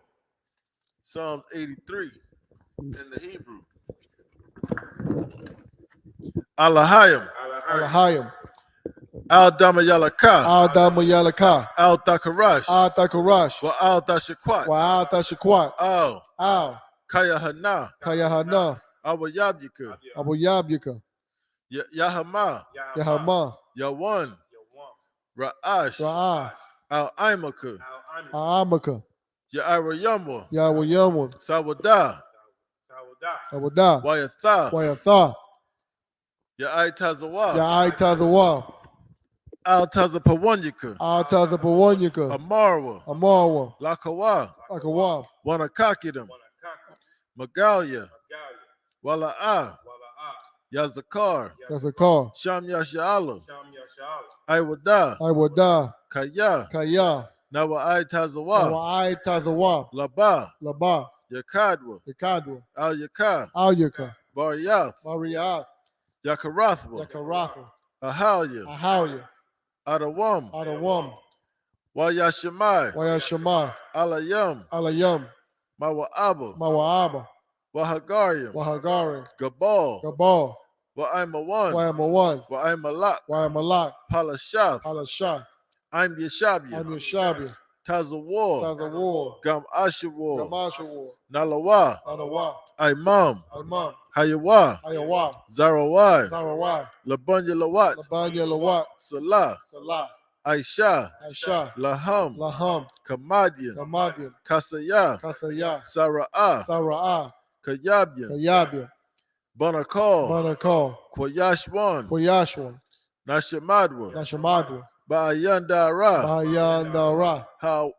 Psalms 83 in the Hebrew. Alahayim, Alahayim, Al Damayalaka, Adama Yalaka, Al Dakarash, Atakarash, Wa Al Dashakwat, Wa Atashakwat, Al Al, Kayahana, Kayahana, Awa Yabyika, Abu Yabyaka, Yahama, Yahama, Yawan, Ra'ash, Ra'ah, Al Imaka, Aamaka, Ya'ira Yamwa, Yahweh Yamun, Sawada, Awada, Wayatha, Wayatha, Ya'ai Tazawa, Ya'ai Tazawa, Al Tazapawanyika, Atazapawanyaka, Amarwa, Amarwa, Lakawa, Akawa, Wanakakidam, Magalia, Wala'ah, Yazakar, Yazakar, Sham Yasha'ala, Iwada, Iwada, Kaya, Kaya, Nawa'ai Tazawa, Awai Tazawa, Laba, Laba, Yakadwa, Yakadwa, Al Yaka, Alyaka, Baryath, Mariath, Yakarathwa, Yakarafa, Ahalia, Ahawya, Adawam, Adawam, Wayashemai, Wayashama, Alayam, Alayam, Mawa'aba, Mawaaba, Wahagariam, Wahagari, Gabal, Gabal, Wa'aimawan, Wayamawan, Wa'aimalak, Wayamalak, Palashath, Alashah, I'm Yeshabia, Amyashabia, Tazawar, Tazawar, Gam Ashawar, Gamashawar, Nalawa, Anawa, Imam, Imam, Hayawa, Ayawa, Zarawai, Sarawai, Labunya Lawat, Labanya Lawat, Salah, Salah, Aisha, Aisha, Laham, Laham, Kamadian, Gamadian, Kasaya, Kasaya, Sara'ah, Sara'ah, Kayabian, Kayabia, Banakal, Banakal, Kwayashwan, Koyashwan, Nashamadwa, Nashamadwa, Ba'ayandara, Bahayandara,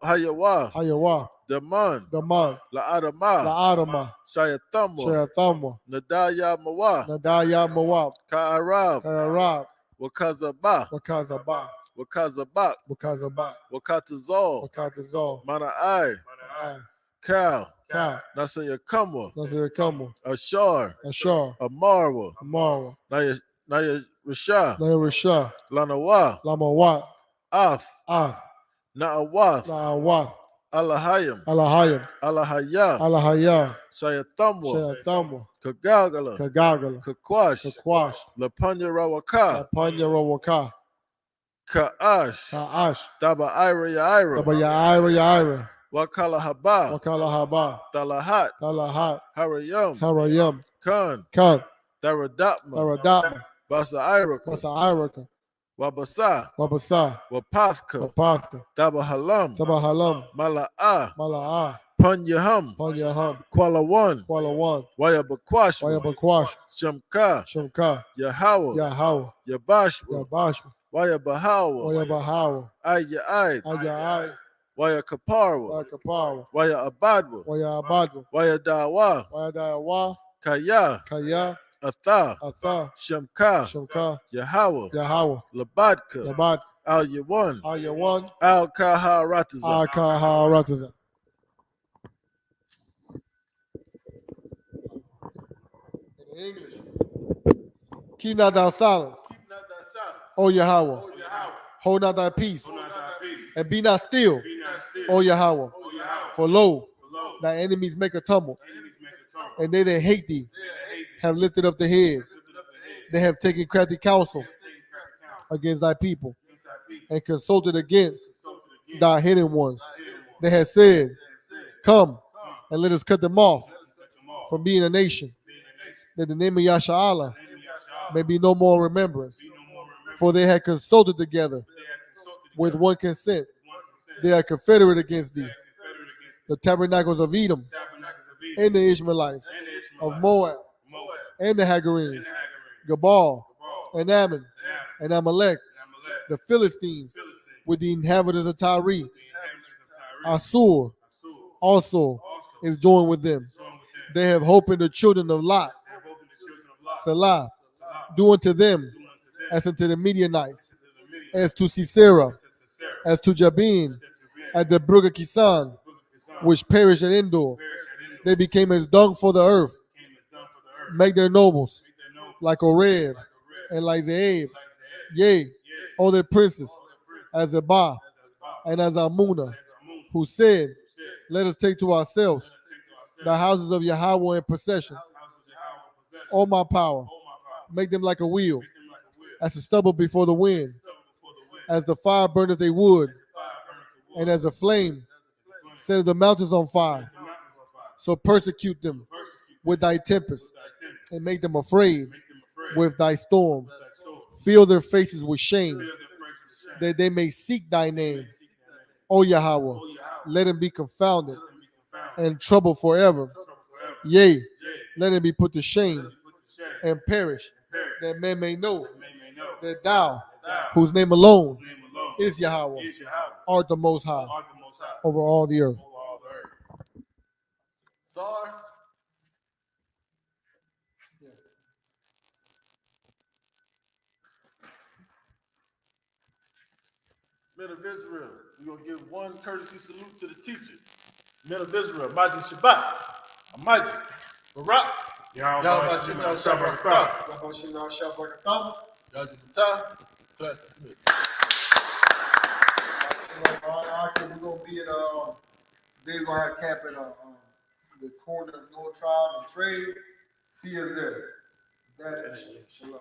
Hayawa, Hayawa, Daman, Daman, La'adama, La'adama, Shayathamwa, Shayathamwa, Nadaya Mawa, Nadaya Mawab, Ka'arab, Kararab, Wakazaba, Wakazaba, Wakazabak, Wakazaba, Wakatazal, Wakatazal, Mana'ai, Kal, Ka, Nasayakamwa, Nazirikamu, Ashar, Ashar, Amarwa, Amara, Naya Rasha, Nairasha, Lanawa, Lamawat, Ath, Ah, Na'awath, La'awat, Alahayim, Alahayim, Alahaya, Alahaya, Shayathamwa, Shayathamwa, Kagagala, Kagagala, Kakwash, Kakwash, Lapanya Rawaka, Lapanya Rawaka, Ka'ash, Ka'ash, Daba Ira Yaira, Tabayaira Yaira, Wakala Haba, Wakala Haba, Talahat, Talahat, Harayam, Harayam, Khan, Kan, Daradapma, Taradapma, Basa Iraka, Basa Iraka, Wabasa, Wabasa, Wapathka, Wapathka, Daba Halam, Tabahalam, Mala'ah, Mala'ah, Panyaham, Panyaham, Kuala One, Kuala One, Wayabakwashwa, Wayabakwash, Shamka, Shamka, Yahawa, Yahawa, Yabashwa, Yabashwa, Wayabahawa, Wayabahawa, Ayaid, Ayai, Wayakaparwa, Wayakapawa, Waya Abadwa, Wayabadwa, Waya Dawa, Wayadawa, Kaya, Kaya, Atha, Atha, Shamka, Shamka, Yahawa, Yahawa, Labadka, Yabad, Al Yawan, Ayawan, Al Kaharataza. Akaha Rataza. In English, keep not thou silence O Yahweh. Hold not thy peace, and be not still, O Yahweh. For lo, thy enemies make a tumult, and they that hate thee have lifted up the head. They have taken crafty counsel against thy people, and consulted against thy hidden ones. They have said, come, and let us cut them off from being a nation, that the name of Yasha may be no more in remembrance. For they had consulted together with one consent. They are confederate against thee. The tabernacles of Edom, and the Ishmaelites, of Moab, and the Hagarenes, Gabal, and Ammon, and Amalek, the Philistines, with the inhabitants of Tyre. Assur also is joined with them. They have hope in the children of Lot. Salah, do unto them as unto the Midianites, as to Sisera, as to Jabin, at the brook of Kisan, which perished at Endor. They became as dung for the earth. Make their nobles like Oreb and like Zeeb, yea, all their princes, as Zebah and as Amunah, who said, let us take to ourselves the houses of Yahweh in possession. O my power, make them like a wheel, as the stubble before the wind, as the fire burneth a wood, and as a flame set the mountains on fire. So persecute them with thy tempest, and make them afraid with thy storm. Fill their faces with shame, that they may seek thy name. O Yahweh, let them be confounded and troubled forever. Yea, let them be put to shame and perish, that men may know that thou, whose name alone is Yahweh, art the most high over all the earth. Sorry. Men of Israel, we're going to give one courtesy salute to the teacher. Men of Israel, Majid Shabbat, Majid, Barak, Yahweh Shabbat, Shabbat, Yahweh Shabbat, class dismissed. We're going to be at, today we're going to have camp at the corner of North Tribe and Trade. See us there. That is Shalom.